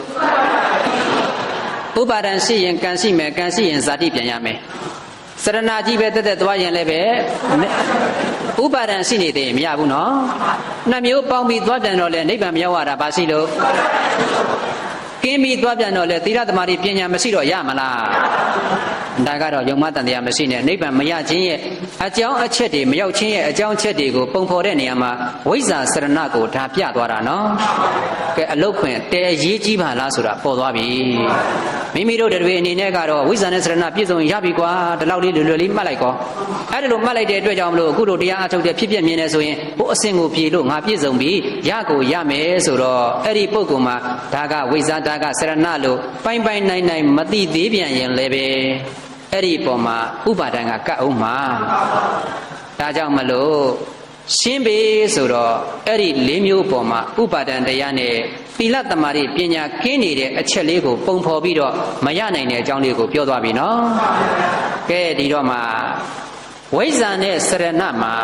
ဥပါဒံရှိရင်ကံရှိမယ်ကံရှိရင်ဇာတိပြန်ရမယ်စရဏကြီးပဲတက်တက်သွားရင်လည်းပဲဥပါဒံရှိနေသေးရင်မရဘူးနော်နှစ်မျိုးပေါင်းပြီးသွားပြန်တော့လေနိဗ္ဗာန်မရောက်ရတာပါရှိလို့ကင်းပြီးသွားပြန်တော့လေသီလသမာဓိပညာမရှိတော့ရမလားဒါကတော့ယုံမတန်တရားမရှိနဲ့နိဗ္ဗာန်မရခြင်းရဲ့အကြောင်းအချက်တွေမရောက်ခြင်းရဲ့အကြောင်းအချက်တွေကိုပုံဖော်တဲ့နေရာမှာဝိဇ္ဇာစရဏကိုဒါပြသွားတာနော်ကဲအလုတ်ခွင်တဲရေးကြီးပါလားဆိုတာပေါ်သွားပြီမိမိတို့တွေအနေနဲ့ကတော့ဝိဇ္ဇာနဲ့စရဏပြည့်စုံရပြီကွာဒီလောက်လေးလွယ်လွယ်လေးမှတ်လိုက်ကောအဲ့ဒါလိုမှတ်လိုက်တဲ့အတွက်ကြောင့်မလို့အခုတို့တရားအထုတ်တဲ့ဖြစ်ပြမြင်နေဆိုရင်ဘို့အစင်ကိုဖြေလို့ငါပြည့်စုံပြီရကိုရမယ်ဆိုတော့အဲ့ဒီပုဂ္ဂိုလ်မှာဒါကဝိဇ္ဇာဒါကစရဏလို့ပိုင်ပိုင်နိုင်နိုင်မသိသေးပြန်ရင်လည်းပဲအဲ့ဒီပုံမှာဥပါဒံကကတ်အောင်မှာဒါကြောင့်မလို့ရှင်းပြီဆိုတော့အဲ့ဒီ၄မျိုးပုံမှာဥပါဒံတရားနဲ့သီလသမာဓိပညာကင်းနေတဲ့အချက်လေးကိုပုံဖော်ပြီးတော့မရနိုင်တဲ့အကြောင်းလေးကိုပြောသွားပြီနော်ကဲဒီတော့မှဝိဇ္ဇာနဲ့စရဏမှာ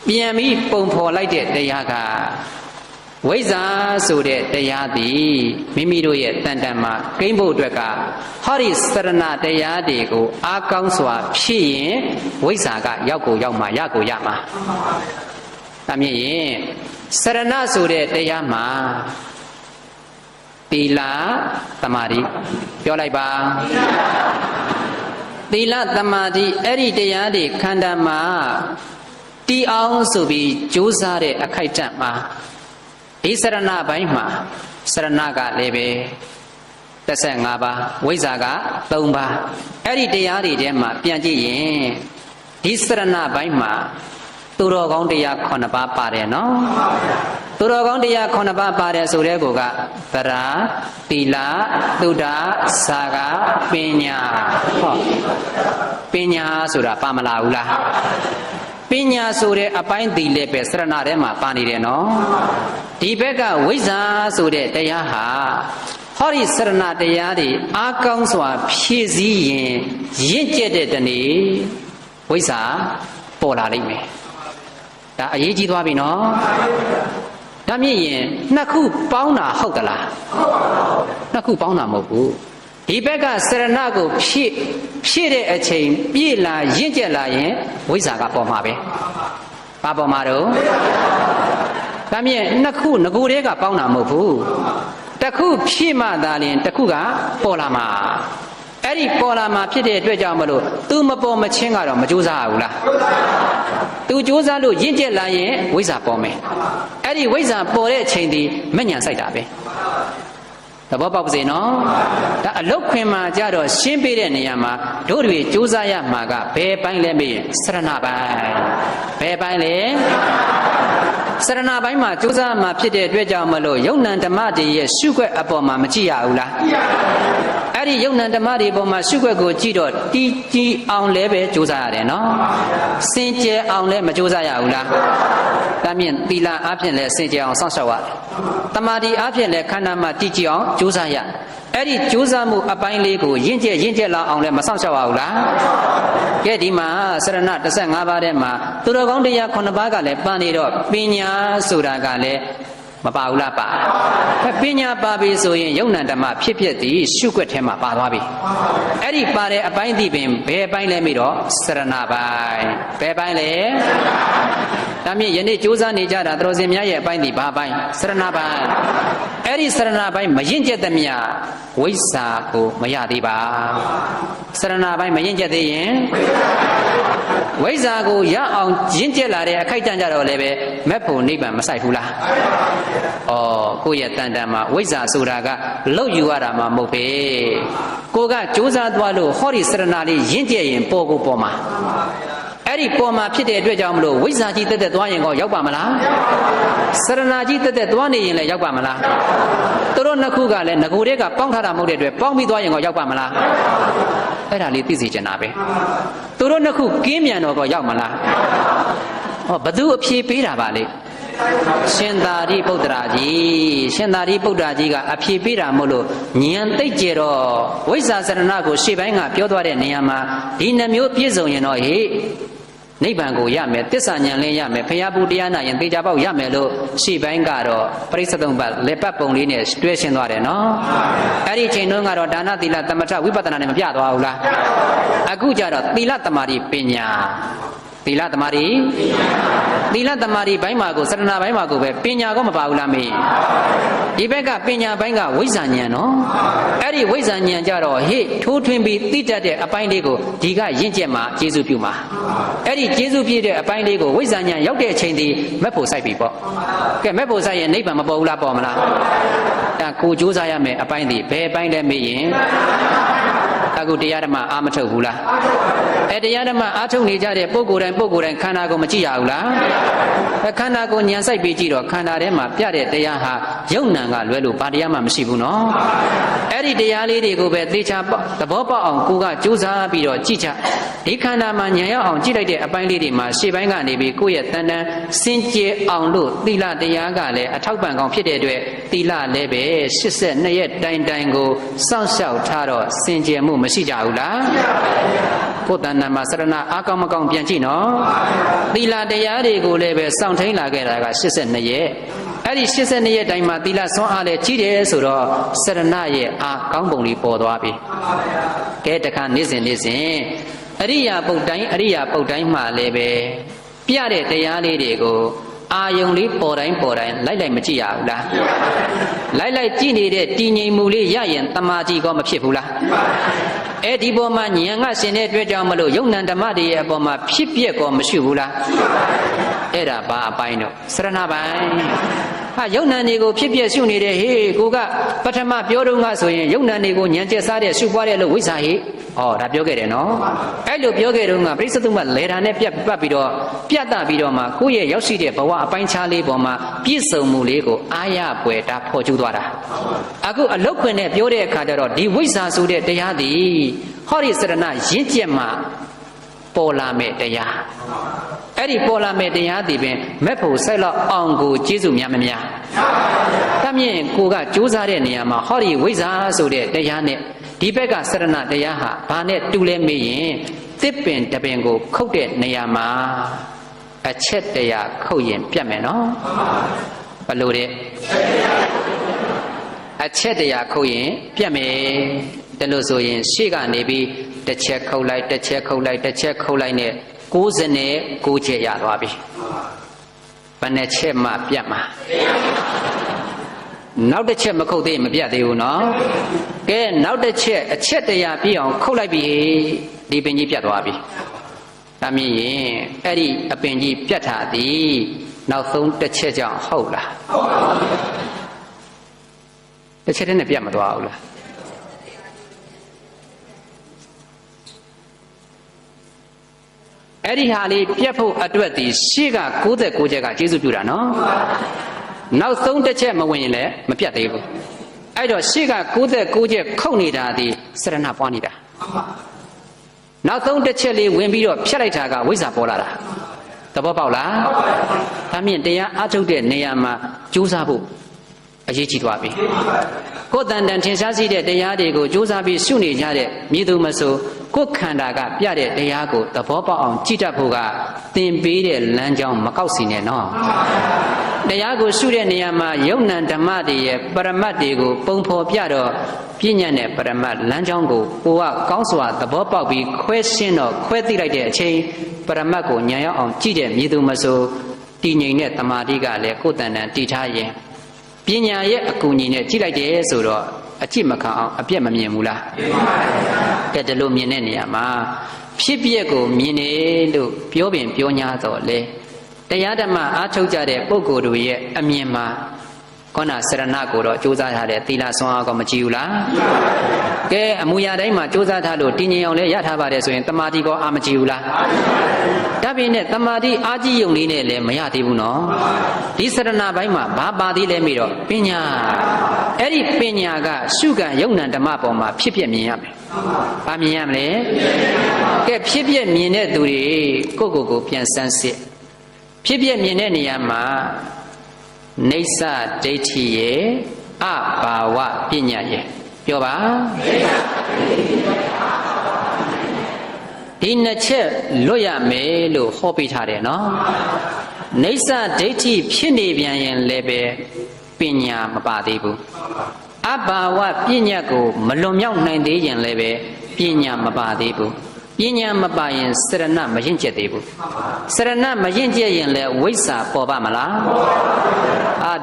ပြန်ပြီးပုံဖော်လိုက်တဲ့တရားကဝိဇ္ဇာဆိုတဲ့တရားသည်မိမိတို့ရဲ့တန်တန်မှာကိန်းဖို့အတွက်ကဟောဒီစရဏတရားတွေကိုအားကောင်းစွာဖြည့်ရင်ဝိဇ္ဇာကရောက်ကိုရောက်မှာရကိုရမှာဒါမြင်ရင်စရဏဆိုတဲ့တရားမှာသီလသမာဓိပြောလိုက်ပါသီလသမာဓိအဲ့ဒီတရားတွေခန္ဓာမှာတီးအောင်ဆိုပြီးကြိုးစားတဲ့အခိုက်အတန့်မှာဒီစရဏဘိုင်းမှာစရဏကလည်းပဲ35ပါးဝိဇ္ဇာက3ပါးအဲ့ဒီတရားတွေထဲမှာပြန်ကြည့်ရင်ဒီစရဏဘိုင်းမှာသူတော်ကောင်းတရား9ပါးပါတယ်နော်သူတော်ကောင်းတရား9ပါးပါတယ်ဆိုတဲ့ကောကသရသီလသုဒ္ဓစာကပညာဟောပညာဆိုတာပါမလာဘူးလားပညာဆိုတဲ့အပိုင်းဒီလည်းပဲစရဏထဲမှာပါနေတယ်နော်ဒီဘက်ကဝိဇ္ဇာဆိုတဲ့တရားဟာဟောဒီစရဏတရားတွေအားကောင်းစွာဖြည့်ဆည်းရင်ရင့်ကျက်တဲ့တနေ့ဝိဇ္ဇာပေါ်လာလိမ့်မယ်ဒါအရေးကြီးသွားပြီနော်ဒါမြင်ရင်နှစ်ခုပေါင်းတာဟုတ်သလားနှစ်ခုပေါင်းတာမဟုတ်ဘူးဒီဘက်ကစရဏကိုဖြည့်တဲ့အချိန်ပြည့်လာရင့်ကျက်လာရင်ဝိဇ္ဇာကပေါ်မှာပဲဘာပေါ်မှာတော့ဒါမြင်နှစ်ခုငကိုယ်တည်းကပေါင်းတာမဟုတ်ဘူးတစ်ခုဖြည့်မှသာလျှင်တစ်ခုကပေါ်လာမှာအဲ့ဒီပေါ်လာမှာဖြစ်တဲ့အတွက်ကြောင့်မလို့ तू မပေါ်မချင်းကတော့မကြိုးစားရဘူးလား तू ကြိုးစားလို့ရင့်ကျက်လာရင်ဝိဇ္ဇာပေါ်မယ်အဲ့ဒီဝိဇ္ဇာပေါ်တဲ့အချိန်ဒီမဉဏ်စိုက်တာပဲ သဘောပေါက်ပါစေနော်ဒါအလုတ်ခွင်မှာကြတော့ရှင်းပေးတဲ့နေရာမှာတို့တွေစူးစမ်းရမှာကဘယ်ပိုင်းလဲမေးရင်စရဏပိုင်းဘယ်ပိုင်းလဲစရဏပိုင်းမှာစူးစမ်းမှာဖြစ်တဲ့အတွက်ကြောင့်မလို့ယုံနံဓမ္မတွေရဲ့ရှုွက်အပေါ်မှာမကြည့်ရဘူးလားအဲ့ဒီယုံနံဓမ္မတွေပေါ်မှာရှုွက်ကိုကြည့်တော့တီးကြီးအောင်လည်းပဲစူးစမ်းရတယ်နော်စင်ကြယ်အောင်လည်းမစူးစမ်းရဘူးလားဒါမြင်သီလအားဖြင့်လည်းစင်ကြယ်အောင်စောင့်ရှောက်ရတယ်တမာတိအားဖြင့်လည်းခန္ဓာမှာတည်ကြည်အောင်စူးစမ်းရအဲ့ဒီကြိုးစားမှုအပိုင်းလေးကိုရင့်ကျက်လောက်အောင်လည်းမဆောင်ရှောက်ရဘူးလားကဲဒီမှာစရဏ15ပါးထဲမှာသူတော်ကောင်းတရား9ပါးကလည်းပန်းနေတော့ပညာဆိုတာကလည်းမပါဘူးလားပါပညာပါပြီဆိုရင်ယုံနံဓမ္မဖြစ်ဖြစ်သည်ရှုွက်ထဲမှာပါသွားပြီအဲ့ဒီပါတဲ့အပိုင်းဒီပင်ဘယ်ပိုင်းလဲမိတော့စရဏပိုင်းဘယ်ပိုင်းလဲဒါမြင့်ယနေ့စူးစမ်းနေကြတာတော်စင်များရဲ့အပိုင်းဒီဘာပိုင်းစရဏပိုင်းအဲ့ဒီစရဏပိုင်းမရင်ကျက်သမျှဝိဇ္ဇာကိုမရသေးပါစရဏပိုင်းမရင်ကျက်သေးရင်ဝိဇ္ဇာကိုရအောင်ရင့်ကျက်လာတဲ့အခိုက်အတန့်ကြတော့လည်းပဲမက်ဖို့နိဗ္ဗာန်မဆိုင်ဘူးလားဩကိုယ့်ရဲ့တန်တန်မှာဝိဇ္ဇာဆိုတာကလောက်ယူရတာမှမဟုတ်ပဲကိုကစူးစမ်းသွားလို့ဟောဒီစရဏလေးရင့်ကျက်ရင်ပေါ်ကိုပေါ်မှာအဲ့ဒီပေါ်မှာဖြစ်တဲ့အတွက်ကြောင့်မလို့ဝိဇ္ဇာကြီးတက်တက်သွားရင်ကောရောက်ပါမလားစရဏကြီးတက်တက်သွားနေရင်လည်းရောက်ပါမလားသူတို့နှစ်ခုကလည်းငကိုတွေကပေါင်းထားတာမဟုတ်တဲ့အတွက်ပေါင်းပြီးသွားရင်ကောရောက်ပါမလားအဲ့ဒါလေးသိစေချင်တာပဲသူတို့နှစ်ခုကင်းမြန်တော့ကောရောက်မလားဟောဘသူအဖြေပေးတာပါလေရှင်သာရိပုတ္တရာကြီးရှင်သာရိပုတ္တရာကြီးကအဖြေပေးတာမို့လို့ဉာဏ်သိကျတော့ဝိဇ္ဇာစရဏကိုရှေ့ပိုင်းကပြောသွားတဲ့နေရာမှာဒီနှမျိုးပြည့်စုံရင်တော့ဟေ့နိဗ္ဗာန်ကိုရမယ်သစ္စာဉာဏ်လည်းရမယ်ဘုရားပူတရားနာရင်သေချာပေါက်ရမယ်လို့ရှေ့ပိုင်းကတော့ပရိစ္ဆေသုံးပါးလက်ပတ်ပုံလေးနဲ့တွဲရှင်းသွားတယ်နော်အဲ့ဒီချိန်တုန်းကတော့ဒါနသီလသမထဝိပဿနာနဲ့မပြသွားဘူးလားအခုကျတော့သီလသမာဓိပညာသီလသမာဓိဘိုင်းမှာကိုစရဏဘိုင်းမှာကိုပဲပညာကောမပါဘူးလားမေးဒီဘက်ကပညာဘိုင်းကဝိဇ္ဇာဉာဏ်နော်အဲ့ဒီဝိဇ္ဇာဉာဏ်ကြတော့ဟေ့ထိုးထွင်းပြီးသိတတ်တဲ့အပိုင်းလေးကိုဒီကရင့်ကျက်မှာကျေစုပြုမှာအဲ့ဒီကျေစုပြည့်တဲ့အပိုင်းလေးကိုဝိဇ္ဇာဉာဏ်ရောက်တဲ့အချိန်ဒီမက်ဖို့စိုက်ပြီပေါ့ကဲမက်ဖို့စိုက်ရင်နိဗ္ဗာန်မပေါ်ဘူးလားပေါ်မလားဒါကိုကြိုးစားရမယ်အပိုင်းဒီဘယ်အပိုင်းလဲမေးရင်အခုတရားဓမ္မအာမထုတ်ဘူးလားအဲတရားဓမ္မအာထုတ်နေကြတဲ့ပုဂ္ဂိုလ်တိုင်းခန္ဓာကိုမကြည့်ရဘူးလားခန္ဓာကိုဉာဏ်စိုက်ပြီးကြည့်တော့ခန္ဓာထဲမှာပြတဲ့တရားဟာယုံနံကလွဲလို့ဘာတရားမှမရှိဘူးနော်အဲ့ဒီတရားလေးတွေကိုပဲသေချာသဘောပေါက်အောင်ကိုကကြိုးစားပြီးတော့ကြည့်ချဒီခန္ဓာမှာဉာဏ်ရောက်အောင်ကြည့်လိုက်တဲ့အပိုင်းလေးတွေမှာရှေ့ပိုင်းကနေပြီးကိုယ့်ရဲ့တန်တန်စင်ကြယ်အောင်လို့သီလတရားကလည်းအထောက်ပံ့ကောင်းဖြစ်တဲ့အတွက်သီလလည်းပဲ82ရက်တိုင်ကိုစောင့်ရှောက်ထားတော့စင်ကြယ်မှုမရှိကြဘူးလားကိုယ်တဏ္ဍာမှာစရဏအားကောင်းမကောင်းပြန်ကြည့်နော်သီလတရားတွေကိုလည်းပဲစောင့်ထိန်လာခဲ့တာက82ရက်အဲ့ဒီ82ရက်တိုင်းမှာသီလဆွမ်းအားလည်းကြီးတယ်ဆိုတော့စရဏရဲ့အားကောင်းပုံလေးပေါ်သွားပြီကဲတခါနေ့စဉ်အရိယာပုတ်တိုင်းမှာလည်းပဲပြတဲ့တရားလေးတွေကိုအာယုံလေးပေါ်တိုင်းလိုက်မကြည့်ရဘူးလားလိုက်ကြည့်နေတဲ့တည်ငြိမ်မှုလေးရရင်တမာတိကောမဖြစ်ဘူးလားအဲ့ဒီပေါ်မှာဉာဏ်ကရှင်တဲ့အတွက်ကြောင့်မလို့ယုံနံဓမ္မတွေရဲ့အပေါ်မှာဖြစ်ပျက်ကောမရှိဘူးလားအဲ့ဒါဘာအပိုင်းတော့စရဏပိုင်းဟာယုံနံတွေကိုဖြစ်ပျက်ရှုနေတဲ့ဟေးကိုကပထမပြောတော့ငါဆိုရင်ယုံနံတွေကိုဉာဏ်ကျက်စားတဲ့ရှုပွားတဲ့လို့ဝိဇ္ဇာဟေးဒါပြောခဲ့တယ်နော်အဲ့လိုပြောခဲ့တော့ငါပြိဿတုမလေဓာနဲ့ပတ်ပြီးတော့ပြတ်ပြီးတော့မှကိုယ့်ရဲ့ရောက်ရှိတဲ့ဘဝအပိုင်းခြားလေးပေါ်မှာပြည့်စုံမှုလေးကိုအာရပွဲတာဖော်ကျူးသွားတာအခုအလုတ်ခွင်နဲ့ပြောတဲ့အခါကျတော့ဒီဝိဇ္ဇာဆိုတဲ့တရားသည်ဟောဒီစရဏရင့်ကျက်မှပေါ်လာမဲ့တရားအဲ့ဒီပေါ်လာမဲ့တရားဒီပင်မက်ဖို့ဆိုင်လောက်အောင်ကိုကျေးဇူးများမများတမ်းမြင့်ကိုကကြိုးစားတဲ့နေရာမှာဟောဒီဝိဇ္ဇာဆိုတဲ့တရားနဲ့ဒီဘက်ကစရဏတရားဟာဘာနဲ့တူလဲမေးရင်သစ်ပင်တပင်ကိုခုတ်တဲ့နေရာမှာအချက်တရားခုတ်ရင်ပြတ်မယ်နော်ဘယ်လိုတဲ့အချက်တရားခုတ်ရင်ပြတ်မယ်ဒါလို့ဆိုရင်ရှေ့ကနေပြီးတစ်ချက်ခုတ်လိုက်နဲ့69ချက်ရသွားပြီဘယ်နှချက်မှပြတ်မှာနောက်တစ်ချက်မခုတ်သေးရင်မပြတ်သေးဘူးနော်ကဲနောက်တစ်ချက်အချက်တရားပြည့်အောင်ခုတ်လိုက်ပြီဒီပင်ကြီးပြတ်သွားပြီဒါမြင်ရင်အဲ့ဒီအပင်ကြီးပြတ်တာသည်နောက်ဆုံးတစ်ချက်ကြောင့်ဟုတ်လား တစ်ချက်တည်းနဲ့ပြတ်မသွားဘူးလားအဲ့ဒီဟာလေးပြတ်ဖို့အတွက်ဒီရှေ့က96ချက်ကကျေးဇူးပြုတာနော်နောက်ဆုံးတစ်ချက်မဝင်ရင်လည်းမပြတ်သေးဘူးအဲ့တော့ရှေ့က96ချက်ခုတ်နေတာဒီစရဏပွားနေတာနောက်ဆုံးတစ်ချက်လေးဝင်ပြီးတော့ဖြတ်လိုက်တာကဝိဇ္ဇာပေါ်လာတာသဘောပေါက်လားဒါမြင်တရားအထုတ်တဲ့နေရာမှာကြိုးစားဖို့အရေးကြီးသွားပြီကိုယ်တန်တန်ထင်ရှားရှိတဲ့တရားတွေကိုကြိုးစားပြီးရှုနေကြတဲ့မြည်သူမဆိုကိုယ်ခန္ဓာကပြတဲ့တရားကိုသဘောပေါက်အောင်ကြည့်တတ်ဖို့ကသင်ပေးတဲ့လမ်းကြောင်းမကောက်စီနဲ့နော်တရားကိုရှုတဲ့နေရာမှာယုံ nant ဓမ္မတွေရဲ့ပရမတ်တွေကိုပုံဖော်ပြတော့ပြဉ္ညာနဲ့ပရမတ်လမ်းကြောင်းကိုကိုကကောင်းစွာသဘောပေါက်ပြီးခွဲရှင်းတော့ခွဲသိလိုက်တဲ့အချိန်ပရမတ်ကိုဉာဏ်ရောက်အောင်ကြည့်တဲ့မြည်သူမဆိုတည်ငြိမ်တဲ့တမာတိကလည်းကိုယ်တန်တန်တည်ထားရင်ပညာရဲ့အကူအညီနဲ့ကြည့်လိုက်တယ်ဆိုတော့အကြည့်မခံအောင်အပြတ်မမြင်ဘူးလားတဲ့ဒီလိုမြင်တဲ့နေရာမှာဖြစ်ပျက်ကိုမြင်တယ်လို့ပြောပင်ပြော냐တော့လေတရားဓမ္မအားထုတ်ကြတဲ့ပုဂ္ဂိုလ်တို့ရဲ့အမြင်မှာခေါဏစရဏကိုတော့ကြိုးစားထားတဲ့သီလဆွမ်းအားကောမကြည့်ဘူးလားကဲအမူအရာတိုင်းမှာကြိုးစားထားလို့တည်ငြိမ်အောင်လည်းရထားပါတယ်ဆိုရင်တမာတိကောအာမကြည့်ဘူးလားဒါပေမဲ့တမာတိအားကြီးယုံလေးနဲ့လည်းမရသေးဘူးနော်ဒီစရဏဘိုင်းမှာဘာပါသေးလဲမေးတော့ပညာအဲ့ဒီပညာကရှုကံယုံ nant ဓမ္မပေါ်မှာဖြစ်ပြမြင်ရမယ်ဘာမြင်ရမလဲကဲဖြစ်ပြမြင်တဲ့သူတွေကိုယ့်ကိုယ်ပြန်စမ်းစစ်ဖြစ်ပြမြင်တဲ့နေရာမှာနေဆဒိဋ္ဌိရဲ့အဘာဝပညာရဲ့ပြောပါဒီနှစ်ချက်လွတ်ရမယ်လို့ဟောပေးထားတယ်နော်နေဆဒိဋ္ဌိဖြစ်နေပြန်ရင်လည်းပဲပညာမပါသေးဘူးအဘာဝပညာကိုမလွန်မြောက်နိုင်သေးရင်လည်းပဲပညာမပါသေးဘူးပညာမပါရင်စရဏမရင့်ကျက်သေးဘူးစရဏမရင့်ကျက်ရင်လည်းဝိဇ္ဇာပေါ်ပါမလား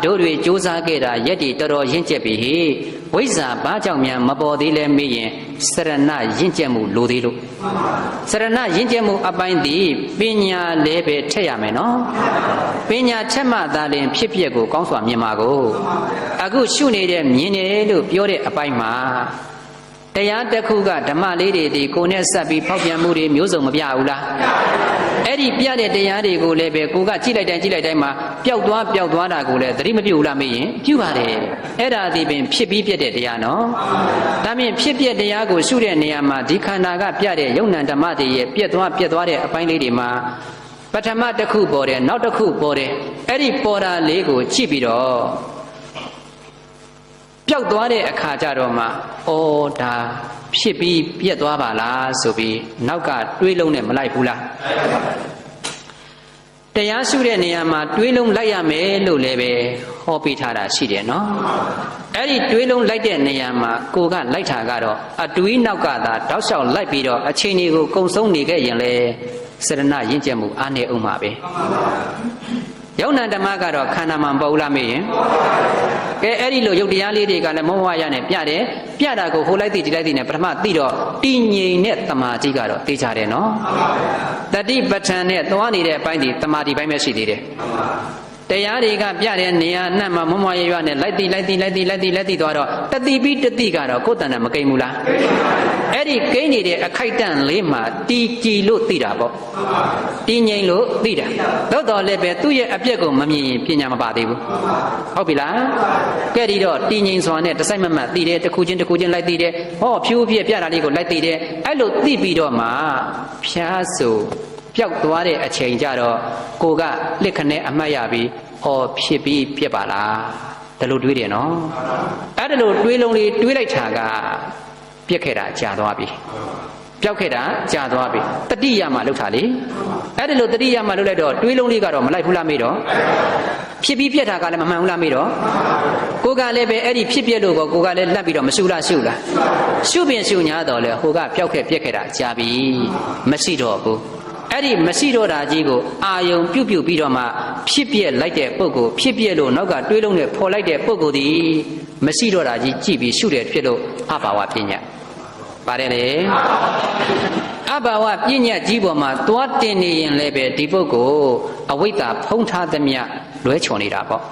တို့တွေကြိုးစားခဲ့တာရက်တီတော်တော်ရင့်ကျက်ပြီဟေ့ဝိဇ္ဇာဘာကြောင့်များမပေါ်သေးလဲမေးရင်စရဏရင့်ကျက်မှုလိုသေးလို့စရဏရင့်ကျက်မှုအပိုင်းသည်ပညာလည်းပဲထက်ရမယ်နော်ပညာချက်မှသာလျှင်ဖြစ်ပျက်ကိုကောင်းစွာမြင်ပါကိုအခုရှုနေတဲ့မြင်တယ်လို့ပြောတဲ့အပိုင်းမှာတရားတစ်ခုကဓမ္မလေးတွေဒီကိုယ်နဲ့ဆက်ပြီးဖောက်ပြန်မှုတွေမျိုးစုံမပြဘူးလားအဲ့ဒီပြတဲ့တရားတွေကိုလည်းပဲကိုကကြည့်လိုက်တိုင်းမှာပျောက်သွားတာကိုလည်းသတိမပြုဘူးလားမေးရင်ပြုပါတယ်အဲ့ဒါဒီပင်ဖြစ်ပြီးပြတဲ့တရားနော်ဒါမြင်ဖြစ်ပြတရားကိုရှုတဲ့နေရာမှာဒီခန္ဓာကပြတဲ့ယုံ nant ဓမ္မတွေရဲ့ပြက်သွားတဲ့အပိုင်းလေးတွေမှာပထမတစ်ခုပေါ်တယ်နောက်တစ်ခုပေါ်တယ်အဲ့ဒီပေါ်တာလေးကိုကြည့်ပြီးတော့ပျောက်သွားတဲ့အခါကျတော့မှဒါဖြစ်ပြီးပြက်သွားပါလားဆိုပြီးနောက်ကတွေးလုံးနဲ့မလိုက်ဘူးလားတရားရှုတဲ့နေရာမှာတွေးလုံးလိုက်ရမယ်လို့လည်းပဲဟောပေးထားတာရှိတယ်နော်အဲ့ဒီတွေးလုံးလိုက်တဲ့နေရာမှာကိုကလိုက်တာကတော့အတွေးနောက်ကသာတောက်လျှောက်လိုက်ပြီးတော့အချိန်တွေကိုကုံဆုံးနေခဲ့ရင်လေစရဏရင့်ကျက်မှုအားနေအောင်ပါပဲယုံ nant ဓမ္မကတော့ခန္ဓာမှာမပေါ်ဘူးလားမေးရင်ကဲအဲ့ဒီလိုယုတ်တရားလေးတွေကလည်းမောဟရနဲ့ပြတာကိုဟိုလိုက်သိဒီလိုက်သိနဲ့ပထမသိတော့တည်ငြိမ်တဲ့တမာတိကတော့သိကြတယ်နော်တတိပဋ္ဌာန်နဲ့သွားနေတဲ့အပိုင်းဒီတမာတိပိုင်းပဲရှိသေးတယ်တရားတွေကပြတဲ့နေရာနှံ့မှာမောဟရနဲ့လိုက်သိသွားတော့တတိပြီးတတိကတော့ကိုယ်တန်တာမကိမ့်ဘူးလားအဲ့ဒီကိန်းနေတဲ့အခိုက်တန့်လေးမှာတီကြည်လို့သိတာပေါ့တည်ငြိမ်လို့သိတာသို့တော်လည်းပဲသူ့ရဲ့အပြက်ကိုမမြင်ရင်ပညာမပါသေးဘူးဟုတ်ပြီလားကဲဒီတော့တည်ငြိမ်စွာနဲ့တစိုက်မမတ်သိတယ်တစ်ခုချင်းလိုက်သိတယ်ဖြိုးပြပြတာလေးကိုလိုက်သိတယ်အဲ့လိုသိပြီးတော့မှဖြားဆိုပျောက်သွားတဲ့အချိန်ကျတော့ကိုကလက်ခနဲ့အမှတ်ရပြီးဖြစ်ပြီးပြက်ပါလားဒါလိုတွေးတယ်နော်အဲ့ဒါလိုတွေးလုံးလေးတွေးလိုက်တာကပြက်ခဲ့တာကြာသွားပြီပျောက်ခဲ့တာကြာသွားပြီတတိယမှာလှုပ်တာလေအဲ့ဒါလိုတတိယမှာလှုပ်လိုက်တော့တွေးလုံးလေးကတော့မလိုက်ဘူးလားမေးတော့ဖြစ်ပြီးပြက်တာကလည်းမမှန်ဘူးလားမေးတော့ကိုကလည်းပဲအဲ့ဒီဖြစ်ပြက်လို့ကိုကလည်းလှပ်ပြီးတော့မရှုလားရှုပင်ရှုညာတော့လေဟိုကပျောက်ခဲ့ပြက်ခဲ့တာကြာပြီမရှိတော့ဘူးအဲ့ဒီမရှိတော့တာကြီးကိုအာယုံပြုတ်ပြီးတော့မှဖြစ်ပြက်လိုက်တဲ့ပုဂ္ဂိုလ်ဖြစ်ပြက်လို့နောက်ကတွေးလုံးနဲ့ဖော်လိုက်တဲ့ပုဂ္ဂိုလ်ဒီမရှိတော့တာကြီးကြည့်ပြီးရှုတယ်ဖြစ်လို့အဘာဝပညာပါတယ်လေအဘာဝပညာကြီးပေါ်မှာသွားတင်နေရင်လည်းပဲဒီပုဂ္ဂိုလ်အဝိဇ္ဇာဖုံးထားသမျှလွဲချော်နေတာပေါ့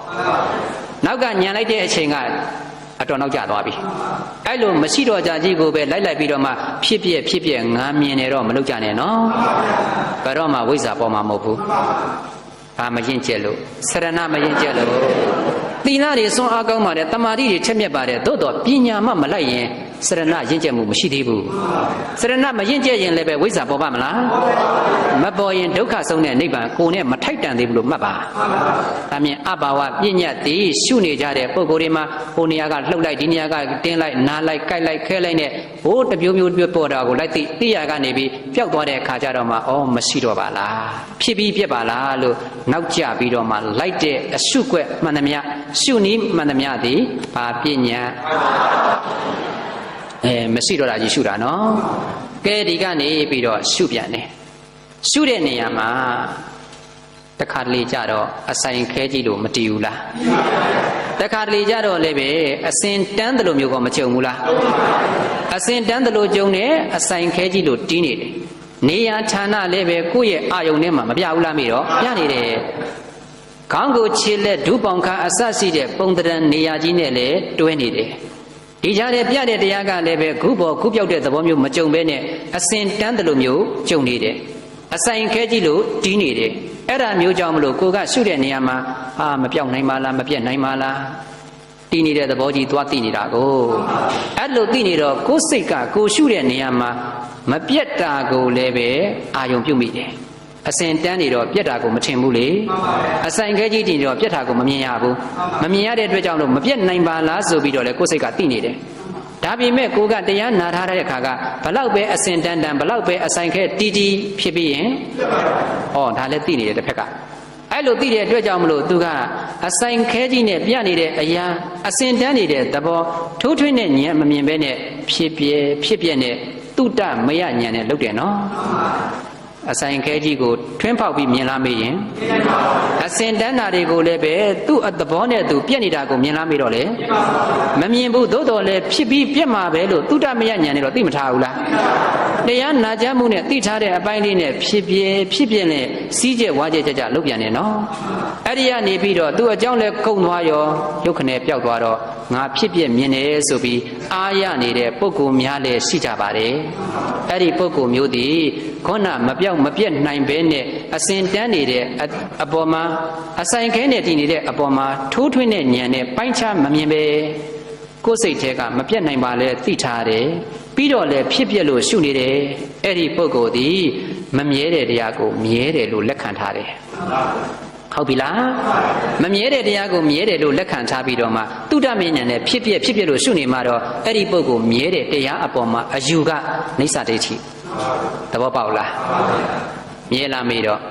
နောက်ကညံလိုက်တဲ့အချိန်က အတော်နောက်ကျသွားပြီအဲ့လိုမရှိတော့ကြကြီးကိုပဲလိုက်ပြီးတော့မှဖြစ်ပြငါမြင်နေတော့မလုပ်ကြနဲ့နော်ဘယ်တော့မှဝိဇ္ဇာပေါ်မှာမဟုတ်ဘူးဘာမရင်ကျက်လို့စရဏမရင်ကျက်လို့သီလတွေစွန့်အားကောင်းပါတယ်တမာတိတွေချက်မြက်ပါတယ်သို့တော့ပညာမှမလိုက်ရင်စရဏရင်ကျက်မှုမရှိသေးဘူးစရဏမရင်ကျက်ရင်လည်းပဲဝိဇ္ဇာပေါ်ပါမလားမပေါ်ရင်ဒုက္ခဆုံးတဲ့နိဗ္ဗာန်ကိုယ်နဲ့မထိုက်တန်သေးဘူးလို့မှတ်ပါဒါမြင်အဘာဝပညာတည်ရှုနေကြတဲ့ပုဂ္ဂိုလ်တွေမှာဟိုနေရာကလှုပ်လိုက်ဒီနေရာကတင်းလိုက်နားလိုက်ကြိုက်လိုက်ခဲလိုက်နဲ့ဟိုတပြိုးမျိုးပေါ်တာကိုလိုက်သိရကနေပြီးပျောက်သွားတဲ့အခါကျတော့မှဩမရှိတော့ပါလားဖြစ်ပြီးပြက်ပါလားလို့နောက်ကျပြီးတော့မှလိုက်တဲ့အရှုွက်မှန်သမျှရှုနည်းမှန်သမျှသည်ဘာပညာမရှိတော့တာကြီးရှုတာနော်ကဲဒီကနေပြီးတော့ရှုပြန်တယ်ရှုတဲ့နေရာမှာတခါတလေကြတော့အဆိုင်ခဲကြီးလို့မတည်ဘူးလားတခါတလေကြတော့လည်းပဲအစင်တန်းတယ်လို့မျိုးကမကြုံဘူးလားအစင်တန်းတယ်လို့ကြုံတယ်အဆိုင်ခဲကြီးလို့တီးနေတယ်နေရာဌာနလည်းပဲကိုယ့်ရဲ့အာယုန်ထဲမှာမပြဘူးလားမေတော့ပြနေတယ်ခေါင်းကိုခြေလက်ဒုပေါင်ခါအစရှိတဲ့ပုံတရံနေရာကြီးနဲ့လည်းတွဲနေတယ်ဒီကြားတဲ့ပြတဲ့တရားကလည်းပဲခုပေါ်ခုပြောက်တဲ့သဘောမျိုးမကြုံဘဲနဲ့အစင်တန်းတယ်လို့မျိုးကြုံနေတယ်အဆိုင်ခဲကြီးလို့တီးနေတယ်အဲ့ဒါမျိုးကြောင့်မလို့ကိုကရှုတဲ့နေရာမှာမပြောက်နိုင်ပါလားမပြတ်နိုင်ပါလားတီးနေတဲ့သဘောကြီးသွားသိနေတာကိုအဲ့လိုသိနေတော့ကိုယ်စိတ်ကကိုရှုတဲ့နေရာမှာမပြတ်တာကိုလည်းပဲအာယုံပြုတ်မိတယ်အစင်တန်းနေတော့ပြတ်တာကိုမထင်ဘူးလေအဆိုင်ခဲကြီးတင်တော့ပြတ်တာကိုမမြင်ရဘူးမမြင်ရတဲ့အတွက်ကြောင့်လို့မပြတ်နိုင်ပါလားဆိုပြီးတော့လေကိုယ်စိတ်ကသိနေတယ်ဒါပေမဲ့ကိုကတရားနာထားတဲ့အခါကဘလောက်ပဲအစင်တန်းဘလောက်ပဲအဆိုင်ခဲတီးဖြစ်ပြီးရင်ဒါလည်းသိနေတယ်တစ်ဖက်ကအဲ့လိုသိတဲ့အတွက်ကြောင့်မလို့သူကအဆိုင်ခဲကြီးနဲ့ပြနေတဲ့အရာအစင်တန်းနေတဲ့သဘောထိုးထွင်းတဲ့ဉာဏ်မမြင်ဘဲနဲ့ဖြစ်ပြနဲ့တုတ္တမယဉာဏ်နဲ့လုပ်တယ်နော်အဆိုင်ခဲကြီးကိုထွင်းဖောက်ပြီးမြင်လားမေးရင်အစင်တန်းတာတွေကိုလည်းပဲသူ့အသဘောနဲ့သူပြက်နေတာကိုမြင်လားမေးတော့လေမမြင်ဘူးသို့တော်လည်းဖြစ်ပြီးပြက်မှာပဲလို့တုတ္တမယဉာဏ်နဲ့တော့သိမထားဘူးလားတရားနာကြမှုနဲ့သိထားတဲ့အပိုင်းလေးနဲ့ဖြစ်ပြနဲ့စီးကျက်ဝါကျက်ကြလုပ်ပြန်တယ်နော်အဲ့ဒီကနေပြီးတော့သူ့အကြောင်းလဲကုန်သွားရောရုပ်ခနဲ့ပျောက်သွားတော့ငါဖြစ်ပြမြင်တယ်ဆိုပြီးအားရနေတဲ့ပုဂ္ဂိုလ်များလည်းရှိကြပါတယ်အဲ့ဒီပုဂ္ဂိုလ်မျိုးသည်ခေါဏမပြောက်မပြက်နိုင်ဘဲနဲ့အစင်တန်းနေတဲ့အပေါ်မှာအဆိုင်ခဲနဲ့တည်နေတဲ့အပေါ်မှာထိုးထွင်းတဲ့ဉာဏ်နဲ့ပိုင်းခြားမမြင်ပဲကိုယ်စိတ်ထဲကမပြတ်နိုင်ပါလဲသိထားတယ်ပြီးတော့လည်းဖြစ်ပြလို့ရှုနေတယ်အဲ့ဒီပုဂ္ဂိုလ်သည်မမြဲတဲ့တရားကိုမြဲတယ်လို့လက်ခံထားတယ်ဟုတ်ပြီလားမမြဲတဲ့တရားကိုမြဲတယ်လို့လက်ခံထားပြီးတော့မှတုဒ္ဓမဉဏ်နဲ့ဖြစ်ပြလို့ရှုနေမှာတော့အဲ့ဒီပုဂ္ဂိုလ်မြဲတဲ့တရားအပေါ်မှာအယူကနိစ္စဒိဋ္ဌိသဘောပေါက်လားမြဲလားမေးတော့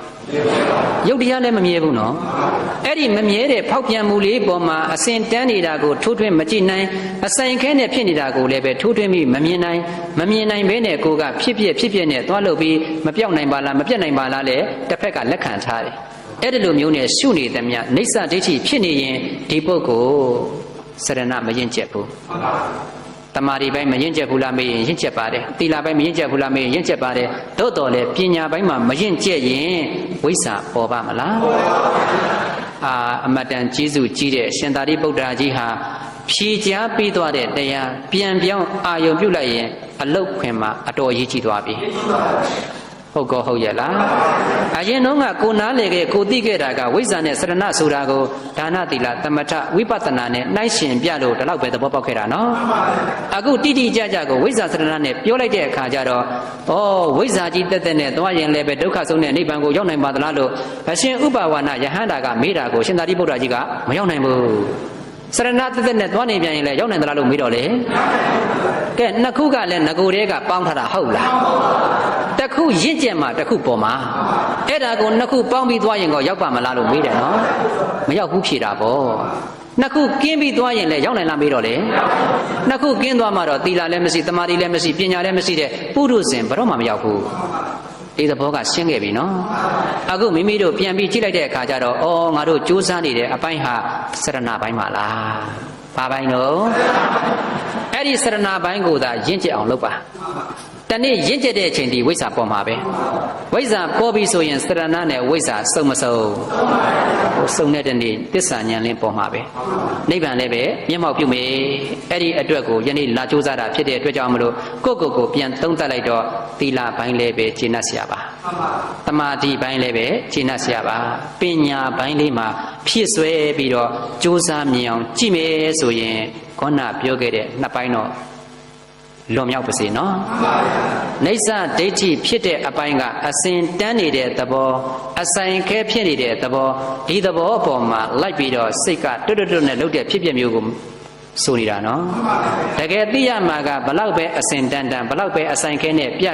ရုပ်တရားလည်းမမြဲဘူးနော်အဲ့ဒီမမြဲတဲ့ဖောက်ပြန်မှုလေးပေါ်မှာအစင်တန်းနေတာကိုထိုးထွင်းမကြည့်နိုင်အဆိုင်ခဲနဲ့ဖြစ်နေတာကိုလည်းပဲထိုးထွင်းပြီးမမြင်နိုင်ဘဲနဲ့ကိုကဖြစ်ပြနဲ့သွားလို့ပြီးမပြောက်နိုင်ပါလားမပြတ်နိုင်ပါလားလေတစ်ဖက်ကလက်ခံထားတယ်အဲ့ဒီလိုမျိုးနဲ့ရှုနေသမျှနိစ္စဒိဋ္ဌိဖြစ်နေရင်ဒီပုဂ္ဂိုလ်စရဏမရင်ကျက်ဘူးတမာရီပိုင်းမရင်ကျက်ဘူးလားမေးရင်ရင်ကျက်ပါတယ်သီလပိုင်းမရင်ကျက်ဘူးလားမေးရင်ရင်ကျက်ပါတယ်သို့တော်လည်းပညာပိုင်းမှာမရင်ကျက်ရင်ဝိဇ္ဇာပေါ်ပါမလားအမတန်ကျေးဇူးကြီးတဲ့ရှင်သာရိပုတ္တရာကြီးဟာဖြေကြားပြီးသွားတဲ့တရားပြန်ပြောင်းအာယုံပြုလိုက်ရင်အလုတ်ခွင်မှာအတော်ရေးကြည့်သွားပြီဟုတ်ကောဟုတ်ရဲ့လားအရင်တော့ကကိုနားလေခဲ့ကိုသိခဲ့တာကဝိဇ္ဇာနဲ့စရဏဆိုတာကိုဒါနသီလသမထဝိပဿနာနဲ့နှိုင်းရှင်ပြလို့ဒီလောက်ပဲသဘောပေါက်ခဲ့တာနော်အခုတိတိကျကျကိုဝိဇ္ဇာစရဏနဲ့ပြောလိုက်တဲ့အခါကျတော့ဝိဇ္ဇာကြီးတက်တက်နဲ့သွားရင်လည်းပဲဒုက္ခဆုံးတဲ့နိဗ္ဗာန်ကိုရောက်နိုင်ပါသလားလို့အရှင်ဥပဝါဏယဟန္တာကမေးတာကိုရှင်သာရိပုတ္တရာကြီးကမရောက်နိုင်ဘူးစရဏတက်တက်နဲ့သွားနေပြန်ရင်လည်းရောက်နိုင်သလားလို့မေးတော့လေကဲနှစ်ခုကလည်းငကိုယ်တည်းကပေါင်းထားတာဟုတ်လားတစ်ခုရင့်ကျက်မှာတစ်ခုပေါ်မှာအဲ့ဒါကိုနှစ်ခုပေါင်းပြီးသွားရင်ក៏ရောက်ပါမလားလို့မေးတယ်နော်မရောက်ဘူးဖြေတာပေါ့နှစ်ခုကင်းပြီးသွားရင်လည်းရောက်နိုင်လားမေးတော့လေနှစ်ခုကင်းသွားမှတော့သီလလည်းမရှိသမာဓိလည်းမရှိပညာလည်းမရှိတဲ့ပုရုဇဉ်ဘယ်တော့မှမရောက်ဘူးဒီသဘောကရှင်းခဲ့ပြီနော်အခုမိမိတို့ပြန်ပြီးကြည့်လိုက်တဲ့အခါကျတော့ငါတို့စူးစမ်းနေတဲ့အပိုင်းဟာစရဏပိုင်းပါလားဘာပိုင်းလို့အဲ့ဒီစရဏပိုင်းကိုသာရင့်ကျက်အောင်လုပ်ပါတနေ့ရင့်ကျက်တဲ့အချိန်ဒီဝိဇ္ဇာပေါ်မှာပဲဝိဇ္ဇာပေါ်ပြီဆိုရင်စရဏနဲ့ဝိဇ္ဇာစုံမစုံစုံတဲ့နေ့သစ္စာဉာဏ်လင်းပေါ်မှာပဲနိဗ္ဗာန်လည်းပဲမျက်မှောက်ပြုမေ အဲ့ဒီအတွက်ကိုယနေ့လာကြိုးစားတာဖြစ်တဲ့အတွက်ကြောင့်မလို့ကိုပြန်သုံးသပ်လိုက်တော့သီလပိုင်းလည်းပဲကျေနပ်စရာပါသမာဓိပိုင်းလည်းပဲကျေနပ်စရာပါပညာပိုင်းလေးမှာဖြည့်ဆွဲပြီးတော့ကြိုးစားမြင်အောင်ကြည့်မယ်ဆိုရင်ခေါဏပြောခဲ့တဲ့နှစ်ပိုင်းတော့လွန်မြောက်ပါစေနော်နိစ္စဒိဋ္ဌိဖြစ်တဲ့အပိုင်းကအစဉ်တန်းနေတဲ့သဘောအဆိုင်ခဲဖြစ်နေတဲ့သဘောဒီသဘောအပေါ်မှာလိုက်ပြီးတော့စိတ်ကတွတ်နဲ့လှုပ်တဲ့ဖြစ်ပျက်မျိုးကိုဆိုနေတာနော်တကယ်သိရမှာကဘလောက်ပဲအစဉ်တန်းဘလောက်ပဲအဆိုင်ခဲနဲ့ပြ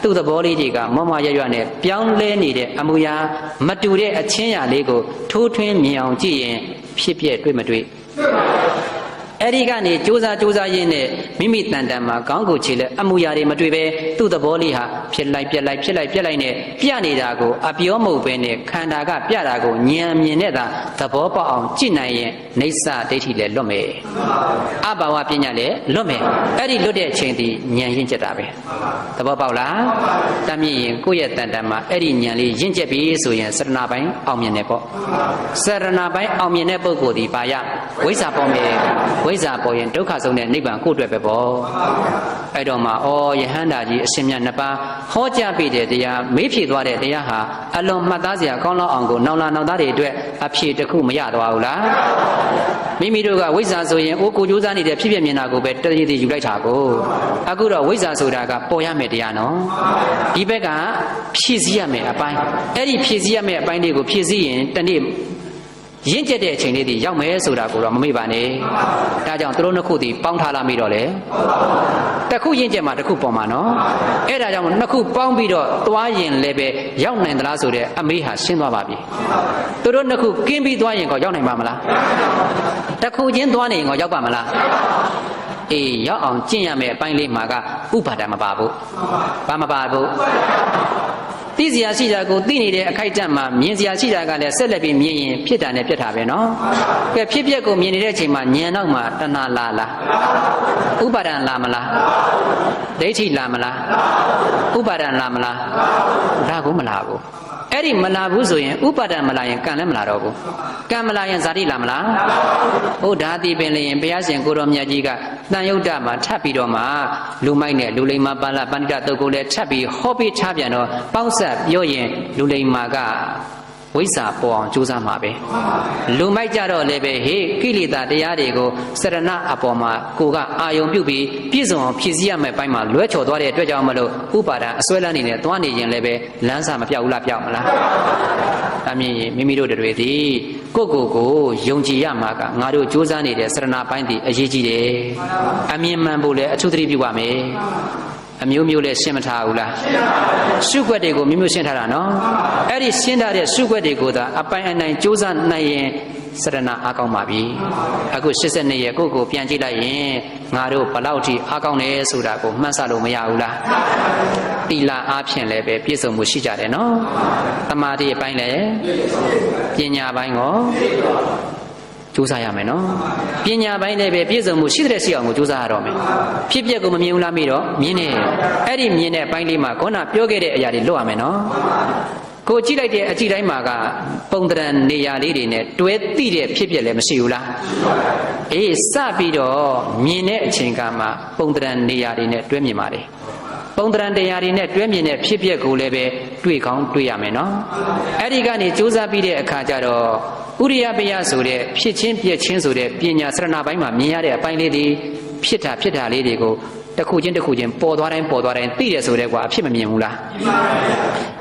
သူ့သဘောလေးတွေကမမရွနဲ့ပြောင်းလဲနေတဲ့အမူအရာမတူတဲ့အချင်းရာလေးကိုထိုးထွင်းမြင်အောင်ကြည့်ရင်ဖြစ်ပျက်တွေ့မတွေ့အဲ့ဒီကနေစူးစမ်းရင်းနဲ့မိမိတန်တန်မှာကောင်းကိုချေလဲအမူအရာတွေမတွေ့ပဲသူ့သဘောလေးဟာဖြစ်လိုက်နဲ့ပြနေတာကိုအပြောမဟုတ်ပဲနဲ့ခန္ဓာကပြတာကိုဉာဏ်မြင်နဲ့သာသဘောပေါက်အောင်ကြည့်နိုင်ရင်နိစ္စဒိဋ္ဌိလည်းလွတ်မယ်အဘာဝပညာလည်းလွတ်မယ်အဲ့ဒီလွတ်တဲ့အချိန်ဒီဉာဏ်ရင့်ကျက်တာပဲသဘောပေါက်လားတမ်းမြင်ရင်ကိုယ့်ရဲ့တန်တန်မှာအဲ့ဒီဉာဏ်လေးရင့်ကျက်ပြီဆိုရင်စရဏပိုင်းအောင်မြင်တယ်ပေါ့စရဏပိုင်းအောင်မြင်တဲ့ပုဂ္ဂိုလ်ဒီပါရဝိဇ္ဇာပေါ်မယ်ဝိဇ္ဇာပေါ်ရင်ဒုက္ခဆုံးတဲ့နိဗ္ဗာန်ကိုယ့်အတွက်ပဲပေါ့အဲ့တော့မှယဟန္တာကြီးအရှင်မြတ်နှစ်ပါးဟောကြားပေးတဲ့တရားမေးဖြေသွားတဲ့တရားဟာအလွန်မှတ်သားစရာကောင်းလောက်အောင်ကိုနောင်လာနောင်သားတွေအတွက်အဖြေတစ်ခုမရသွားဘူးလားမိမိတို့ကဝိဇ္ဇာဆိုရင်ကိုကြိုးစားနေတဲ့ဖြစ်ဖြစ်မြင်တာကိုပဲတည်းတည်းယူလိုက်တာကိုအခုတော့ဝိဇ္ဇာဆိုတာကပေါ်ရမယ်တရားနော်ဒီဘက်ကဖြည့်ဆည်းရမယ်အပိုင်းအဲ့ဒီဖြည့်ဆည်းရမယ်အပိုင်းလေးကိုဖြည့်ဆည်းရင်တနေ့ရင့်ကျက်တဲ့အချိန်လေးတွေရောက်မယ်ဆိုတာကိုတော့မမေ့ပါနဲ့ဒါကြောင့်သူတို့နှစ်ခုဒီပေါင်းထားလာမိတော့လေတစ်ခုရင့်ကျက်မှာတစ်ခုပေါ်မှာနော်အဲ့ဒါကြောင့်နှစ်ခုပေါင်းပြီးတော့သွားရင်လည်းပဲရောက်နိုင်သလားဆိုတဲ့အမေးဟာရှင်းသွားပါပြီသူတို့နှစ်ခုကင်းပြီးသွားရင်ကောရောက်နိုင်ပါမလားတစ်ခုချင်းသွားနေရင်ကောရောက်ပါမလားအေးရောက်အောင်ကျင့်ရမယ်အပိုင်းလေးမှာကဥပါဒမပါဘူးဘာမပါဘူးသိစရာရှိတာကိုသိနေတဲ့အခိုက်အတန့်မှာမြင်စရာရှိတာကလည်းဆက်လက်ပြီးမြင်ရင်ဖြစ်တာနဲ့ပြတ်တာပဲနော်ကဲဖြစ်ပျက်ကိုမြင်နေတဲ့အချိန်မှာဉာဏ်တော့မှတဏှာလာဥပါဒံလာမလားဒိဋ္ဌိလာမလားဥပါဒံလာမလားဒါကိုမလာဘူးအဲ့ဒီမလာဘူးဆိုရင်ဥပါဒံမလာရင်ကံလည်းမလာတော့ဘူးကံမလာရင်ဇာတိလာမလားဟုတ်ဒါတိပင်လျင်ဘုရားရှင်ကိုတော်မြတ်ကြီးကတန်ယုတ်တမှာထပ်ပြီးတော့မှလူမိုက်နဲ့လူလိမ္မာပါဠပဏိတတုတ်ကိုလည်းထပ်ပြီးဟောပြီးထားပြန်တော့ပေါင်းဆက်ပြောရင်လူလိမ္မာကဝိဇ္ဇာပေါ်အောင်ကြိုးစားမှာပဲလူမိုက်ကြတော့လည်းပဲဟေးကိလေသာတရားတွေကိုစရဏအပေါ်မှာကိုကအာယုံပြုတ်ပြီးပြည့်စုံအောင်ဖြည့်ဆည်းရမယ့်ပိုင်းမှာလွဲချော်သွားတဲ့အတွက်ကြောင့်မလို့ဥပါဒံအစွဲလန်းနေနဲ့သွားနေရင်လည်းပဲလမ်းစာမပြောက်ဘူးလားပြောက်မလားဒါမြင်ရင်မိမိတို့တွေသည်ကိုယုံကြည်ရမှာကငါတို့ကြိုးစားနေတဲ့စရဏပိုင်းသည်အရေးကြီးတယ်အမြင်မှန်ဖို့လည်းအထူးသတိပြုပါမယ်အမျိုးမျိုးလည်းရှင်းမထားဘူးလားရှုွက်တွေကိုမျိုးရှင်းထားတာနော်အဲ့ဒီရှင်းထားတဲ့ရှုွက်တွေကိုသာအပိုင်အနိုင်ကြိုးစားနိုင်ရင်စရဏအားကောင်းပါပြီအခု82ရဲ့ကိုပြန်ကြည့်လိုက်ရင်ငါတို့ဘလောက်ထိအားကောင်းတယ်ဆိုတာကိုမှတ်ဆလို့မရဘူးလားတိလာအားဖြင့်လည်းပဲပြည့်စုံမှုရှိကြတယ်နော်တမာတိအပိုင်းလည်းပညာပိုင်းကိုကြိုးစားရမယ်နော်ပညာပိုင်းလည်းပဲပြည့်စုံမှုရှိတဲ့ရှိအောင်ကိုကြိုးစားရတော့မယ်ဖြစ်ပျက်ကိုမမြင်ဘူးလားမေးတော့မြင်တယ်အဲ့ဒီမြင်တဲ့အပိုင်းလေးမှာခေါင်းပြောခဲ့တဲ့အရာတွေလွတ်ရမယ်နော်ကိုကြည့်လိုက်တဲ့အကြည့်တိုင်းမှာကပုံတရံနေရာလေးတွေနဲ့တွဲသိတဲ့ဖြစ်ပျက်လည်းမရှိဘူးလားအေးစပြီးတော့မြင်တဲ့အချိန်ကမှပုံတရံနေရာတွေနဲ့တွဲမြင်ပါလေပုံတရံတရားတွေနဲ့တွဲမြင်တဲ့ဖြစ်ပျက်ကိုလည်းပဲတွေ့ကောင်းတွေ့ရမယ်နော်အဲ့ဒီကနေကြိုးစားပြီးတဲ့အခါကျတော့ဥရိယပယဆိုတဲ့ဖြစ်ချင်းပြက်ချင်းဆိုတဲ့ပညာစရဏပိုင်းမှာမြင်ရတဲ့အပိုင်းလေးတွေဖြစ်တာလေးတွေကိုတစ်ခုချင်းပေါ်သွားတိုင်းသိတယ်ဆိုတဲ့ကွာအဖြစ်မမြင်ဘူးလား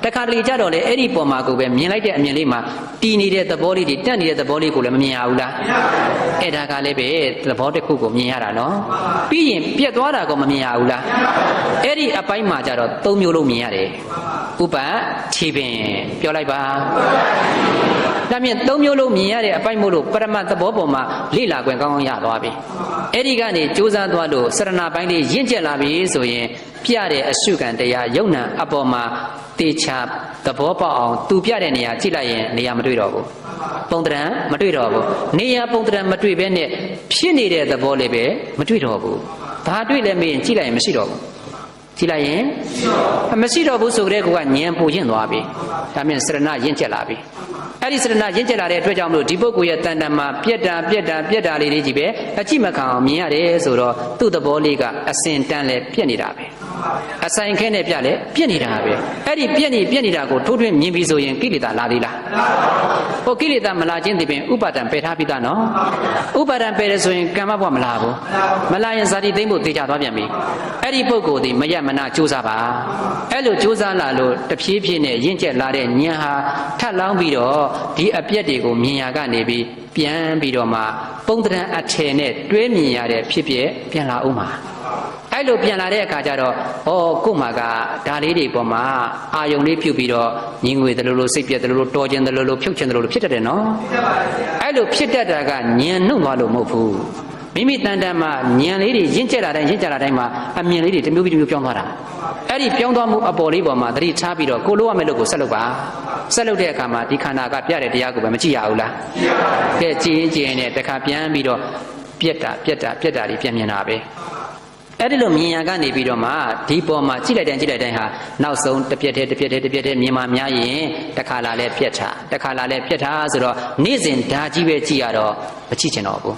တခါတလေကြတော့လေအဲ့ဒီပေါ်မှာကိုပဲမြင်လိုက်တဲ့အမြင်လေးမှာတည်နေတဲ့သဘောလေးတွေတက်နေတဲ့သဘောလေးကိုလည်းမမြင်ရဘူးလားအဲ့ဒါကလည်းပဲသဘောတစ်ခုကိုမြင်ရတာနော်ပြီးရင်ပြက်သွားတာကိုမမြင်ရဘူးလားအဲ့ဒီအပိုင်းမှာကြတော့၃မျိုးလုံးမြင်ရတယ်ဥပခြေပင်ပြောလိုက်ပါဒါမြင်၃မျိုးလုံးမြင်ရတဲ့အပိုင်းမို့လို့ပရမတ်သဘောပေါ်မှာလေ့လာခွင့်ကောင်းရသွားပြီအဲ့ဒီကနေကြိုးစားသွားလို့စရဏပိုင်းလေးရင့်ကျက်လာပြီဆိုရင်ပြတဲ့အရှုခံတရားယုံနာအပေါ်မှာတေချာသဘောပေါက်အောင်သူပြတဲ့နေရာကြည့်လိုက်ရင်နေရာမတွေ့တော့ဘူးပုံတရံမတွေ့တော့ဘူးနေရာပုံတရံမတွေ့ဘဲနဲ့ဖြစ်နေတဲ့သဘောလေးပဲမတွေ့တော့ဘူးဘာတွေ့လဲမေးရင်ကြည့်လိုက်ရင်မရှိတော့ဘူးကြည့်လိုက်ရင်မရှိတော့ဘူးဆိုကြတဲ့ကောဉာဏ်ပူကျင်သွားပြီဒါမြင်စရဏရင့်ကျက်လာပြီ အဲ့ဒီစရဏရင့်ကျက်လာတဲ့အတွက်ကြောင့်မလို့ဒီပုဂ္ဂိုလ်ရဲ့တန်တန်မှာပြက်တာလေးကြီးပဲအကြည့်မခံအောင်မြင်ရတယ်ဆိုတော့သူ့သဘောလေးကအစင်တန်းလဲပြက်နေတာပဲအဆိုင်ခဲနဲ့ပြလဲပြက်နေတာပဲအဲ့ဒီပြက်နေတာကိုထိုးထွင်းမြင်ပြီးဆိုရင်ကိလေသာလာသေးလားဟိုကိလေသာမလာခြင်းဒီပင်ဥပါဒံပယ်ထားပြီးသားနော်ဥပါဒံပယ်ရဆိုရင်ကမ္မဘဝမလာဘူးမလာရင်ဇာတိသိမ့်ဖို့တေချာသွားပြန်ပြီအဲ့ဒီပုဂ္ဂိုလ်ဒီမရမနာကြိုးစားပါအဲ့လိုကြိုးစားလာလို့တဖြည်းဖြည်းနဲ့ရင့်ကျက်လာတဲ့ဉာဏ်ဟာထပ်လောင်းပြီးတော့ဒီအပြက်တွေကိုမြင်ရကနေပြီးပြန်ပြီးတော့မှပုံတရံအထည်နဲ့တွဲမြင်ရတဲ့ဖြစ်ဖြစ်ပြန်လာဦးမှာအဲ့လိုပြန်လာတဲ့အခါကျတော့ကို့မှာကဒါလေးတွေပေါ်မှာအာယုံလေးပြုတ်ပြီးတော့ညီငွေတယ်လို့စိတ်ပြက်တယ်လို့တော်ကျင်တယ်လို့ဖြုတ်ကျင်တယ်လို့ဖြစ်တတ်တယ်နော်အဲ့လိုဖြစ်တတ်တာကဉာဏ်နှုတ်သွားလို့မဟုတ်ဘူးမိမိတန်တန်မှာဉာဏ်လေးတွေရင့်ကျက်လာတိုင်းမှာအမြင်လေးတွေတစ်မျိုးပြီးတစ်မျိုးပြောင်းသွားတာအဲ့ဒီပြောင်းသွားမှုအပေါ်လေးပေါ်မှာသတိထားပြီးတော့ကိုလိုရမယ့်လို့ကိုဆက်လုပ်ပါဆက်လုပ်တဲ့အခါမှာဒီခန္ဓာကပြတဲ့တရားကိုပဲမကြည့်ရဘူးလားကဲကြည်နဲ့တခါပြန်ပြီးတော့ပြက်တာတွေပြန်မြင်တာပဲအဲ့ဒီလိုမြင်ရကနေပြီးတော့မှဒီပေါ်မှာကြည့်လိုက်တိုင်းဟာနောက်ဆုံးတစ်ပြက်တည်းမြင်မှများရင်တခါလာလဲပြက်ထားဆိုတော့နေ့စဉ်ဓာကြီးပဲကြည့်ရတော့မကြည့်ချင်တော့ဘူး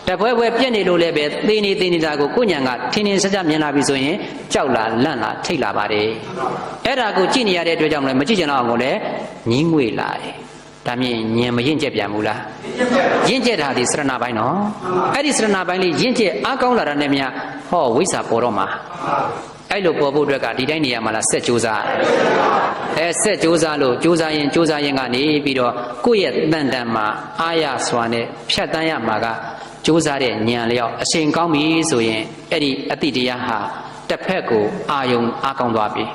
တပွဲပြက်နေလို့လည်းပဲသေနေတာကိုကိုညာကထင်းစကြမြင်လာပြီဆိုရင်ကြောက်လာလန့်လာထိတ်လာပါတယ်အဲ့ဒါကိုကြည့်နေရတဲ့အတွက်ကြောင့်လည်းမကြည့်ချင်တော့အောင်ကိုလည်းညင်းငွေလာတယ်ဒါမြင်ဉာဏ်မရင့်ကျက်ပြန်ဘူးလားရင့်ကျက်တာဒီစရဏပိုင်းနော်အဲ့ဒီစရဏပိုင်းလေးရင့်ကျက်အားကောင်းလာတာနဲ့များဟောဝိဇ္ဇာပေါ်တော့မှာအဲ့လိုပေါ်ဖို့အတွက်ကဒီတိုင်းနေရာမှာလားဆက်ကြိုးစားဆက်ကြိုးစားလို့ကြိုးစားရင်ကနေပြီးတော့ကိုယ့်ရဲ့တန်တန်မှာအာရစွာနဲ့ဖြတ်တန်းရမှာကကြိုးစားတဲ့ဉာဏ်လျောက်အချိန်ကောင်းပြီဆိုရင်အဲ့ဒီအတိတရားဟာတစ်ဖက်ကိုအာယုံအားကောင်းသွားပြီ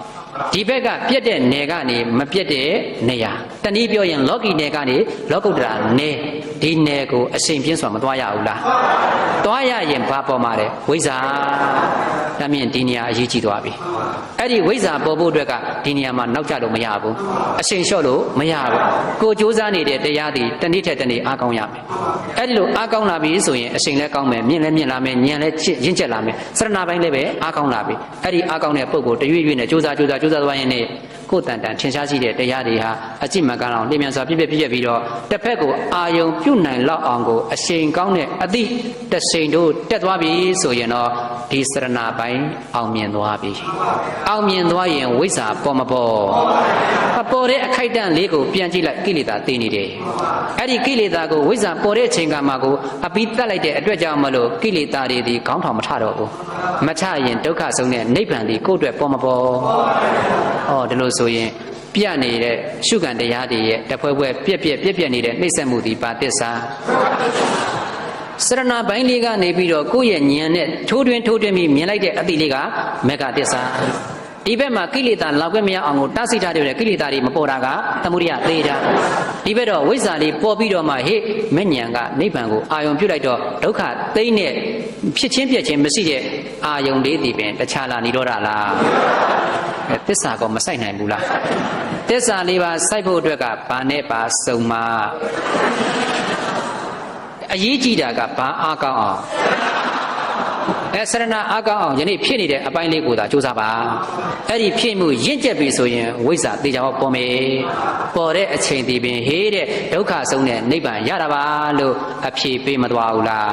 ဒီဘက်ကပြက်တဲ့နယ်ကနေမပြက်တဲ့နေရာတနည်းပြောရင်လောကီနယ်ကနေလောကုတ္တရာနယ်ဒီနယ်ကိုအချိန်ပြင်းစွာမသွားရဘူးလားသွားရရင်ဘာပေါ်မှာလဲဝိဇ္ဇာဒါမြင်ဒီနေရာအရေးကြီးသွားပြီအဲ့ဒီဝိဇ္ဇာပေါ်ဖို့အတွက်ကဒီနေရာမှာနောက်ကျလို့မရဘူးအချိန်လျှော့လို့မရဘူးကိုကြိုးစားနေတဲ့တရားတွေတနေ့ထက်တနေ့အားကောင်းရမယ်အဲ့ဒီလိုအားကောင်းလာပြီဆိုရင်အချိန်လည်းကောင်းမယ်မြင့်လာမယ်ဉာဏ်လည်းရင့်ကျက်လာမယ်စရဏပိုင်းလည်းပဲအားကောင်းလာပြီအဲ့ဒီအားကောင်းတဲ့ပုဂ္ဂိုလ်တရွေ့နဲ့ကြိုးစားသွားရင်ကိုယ်တန်တန်ထင်ရှားရှိတဲ့တရားတွေဟာအကြည့်မကန်းအောင်လျင်မြန်စွာပြည့်ပြီးတော့တစ်ဖက်ကိုအာယုံပြုတ်နိုင်လောက်အောင်ကိုအရှိန်ကောင်းတဲ့အသည့်တရှိန်တို့တက်သွားပြီဆိုရင်တော့ဒီစရဏပိုင်းအောင်မြင်သွားပြီအောင်မြင်သွားရင်ဝိဇ္ဇာပေါ်မပေါ်တဲ့အခိုက်အတန့်လေးကိုပြန်ကြည့်လိုက်ကိလေသာတည်နေတယ်အဲ့ဒီကိလေသာကိုဝိဇ္ဇာပေါ်တဲ့အချိန်ကမှကိုအပြီးတတ်လိုက်တဲ့အတွက်ကြောင့်မလို့ကိလေသာတွေဒီခေါင်းထောင်မထတော့ဘူးမထရင်ဒုက္ခဆုံးတဲ့နိဗ္ဗာန်ဒီကိုယ့်အတွက်ပေါ်မပေါ်ဒီလိုဆိုရင်ပြနေတဲ့ရှုခံတရားတွေရဲ့တပွဲပြက်နေတဲ့နှိမ့်ဆက်မှုဒီပါသစ္စာစရဏပိုင်းလေးကနေပြီးတော့ကိုယ့်ရဲ့ဉာဏ်နဲ့ထိုးတွင်းပြီးမြင်လိုက်တဲ့အတိလေးကမေဃသစ္စာဒီဘက်မှာကိလေသာလောက်ခွင့်မရအောင်ကိုတားဆီးထားတဲ့ကိလေသာတွေမပေါ်တာကသမုဒိယသေးတာဒီဘက်တော့ဝိဇ္ဇာလေးပေါ်ပြီးတော့မှဟေ့မဉဏ်ကနိဗ္ဗာန်ကိုအာယုံပြုတ်လိုက်တော့ဒုက္ခသိမ့်နဲ့ဖြစ်ချင်းပြက်ချင်းမရှိတဲ့အာယုံလေးဒီပင်တခြားလားនិရောဓလားသစ္စာကောမဆိုင်နိုင်ဘူးလားသစ္စာလေးပါစိုက်ဖို့အတွက်ကဘာနဲ့ပါစုံမအရေးကြီးတာကဘာအားကောင်းအောင်စရဏအားကောင်းအောင်ယနေ့ဖြစ်နေတဲ့အပိုင်းလေးကိုသာစူးစမ်းပါအဲ့ဒီဖြစ်မှုရင့်ကျက်ပြီဆိုရင်ဝိဇ္ဇာတေချာပေါ်မယ်ပေါ်တဲ့အချိန်ဒီပင်ဟေးတဲ့ဒုက္ခဆုံးတဲ့နိဗ္ဗာန်ရတာပါလို့အဖြေပေးမသွားဘူးလား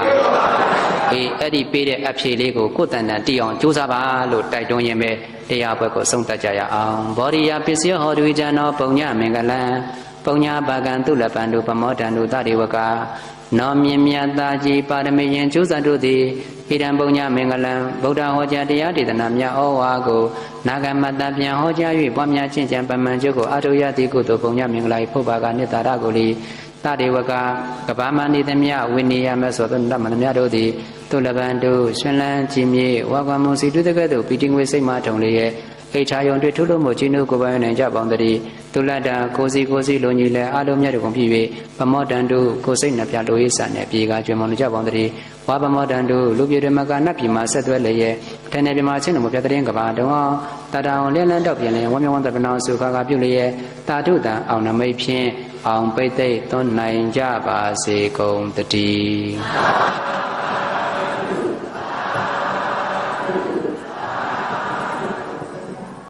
အဲ့ဒီပေးတဲ့အဖြေလေးကိုကိုယ်တန်တန်တည်အောင်စူးစမ်းပါလို့တိုက်တွန်းရင်းပဲတရားဘက်ကိုဆုံးသတ်ကြရအောင်ဘောရိယပစ္စယဟောတုဇာနောပုံညမင်္ဂလံပုံညာပါကံသူလပန္တုပမောတန္တုသတိဝကနောမြင်မြတ်သာကြီးပါရမီရင်ကျိုးစားတို့သည်ဣဒံပုံညမင်္ဂလံဗုဒ္ဓဟောကြားတရားဒေသနာမြတ်ဩဝါကိုနာဂမတ္တပြန်ဟောကြား၍ပွားများခြင်းကြံပမှန်ကျုပ်ကိုအာထုရသည်ကုသိုလ်ပုံညမင်္ဂလာ၏ဖုဗ္ဗာကနိတ္တာရကိုလီသတိဝကကဗ္ဗမနိသမြဝိနည်းယမသောတမဏမြတို့သည်သူလပန္တုရှင်လန်းကြည်မြေဝါကွာမုစီတုတကဲ့သို့ပီတိငွေစိတ်မှထုံလျက်အိဋ္ဌာယုံတွေ့ထုလို့မှုကြီးနုကိုပိုင်နိုင်ကြပေါင်းတည်းသူလတ္တကိုစီလိုညီလဲအလုံးမြတ်တို့ကုန်ဖြစ်၍ပမောတန္တုကိုစိတ်နှပြလိုရေးစာနဲ့ပြေကကျွေးမောင်ကြပေါင်းတည်းဝါပမောတန္တုလူပြေဓမ္မကနတ်ပြည်မှာဆက်သွဲလျက်တဏှေပြမချင်းတို့ပြတဲ့ကဘာတုံးတတအောင်လင်းလန်းတော့ပြင်လင်ဝမျောဝတ္တပနောစုခါပြုလျက်တာထုတံအောင်နမိတ်ဖြင့်အောင်ပိတ်သိမ့်သွန်းနိုင်ကြပါစေကုန်တည်း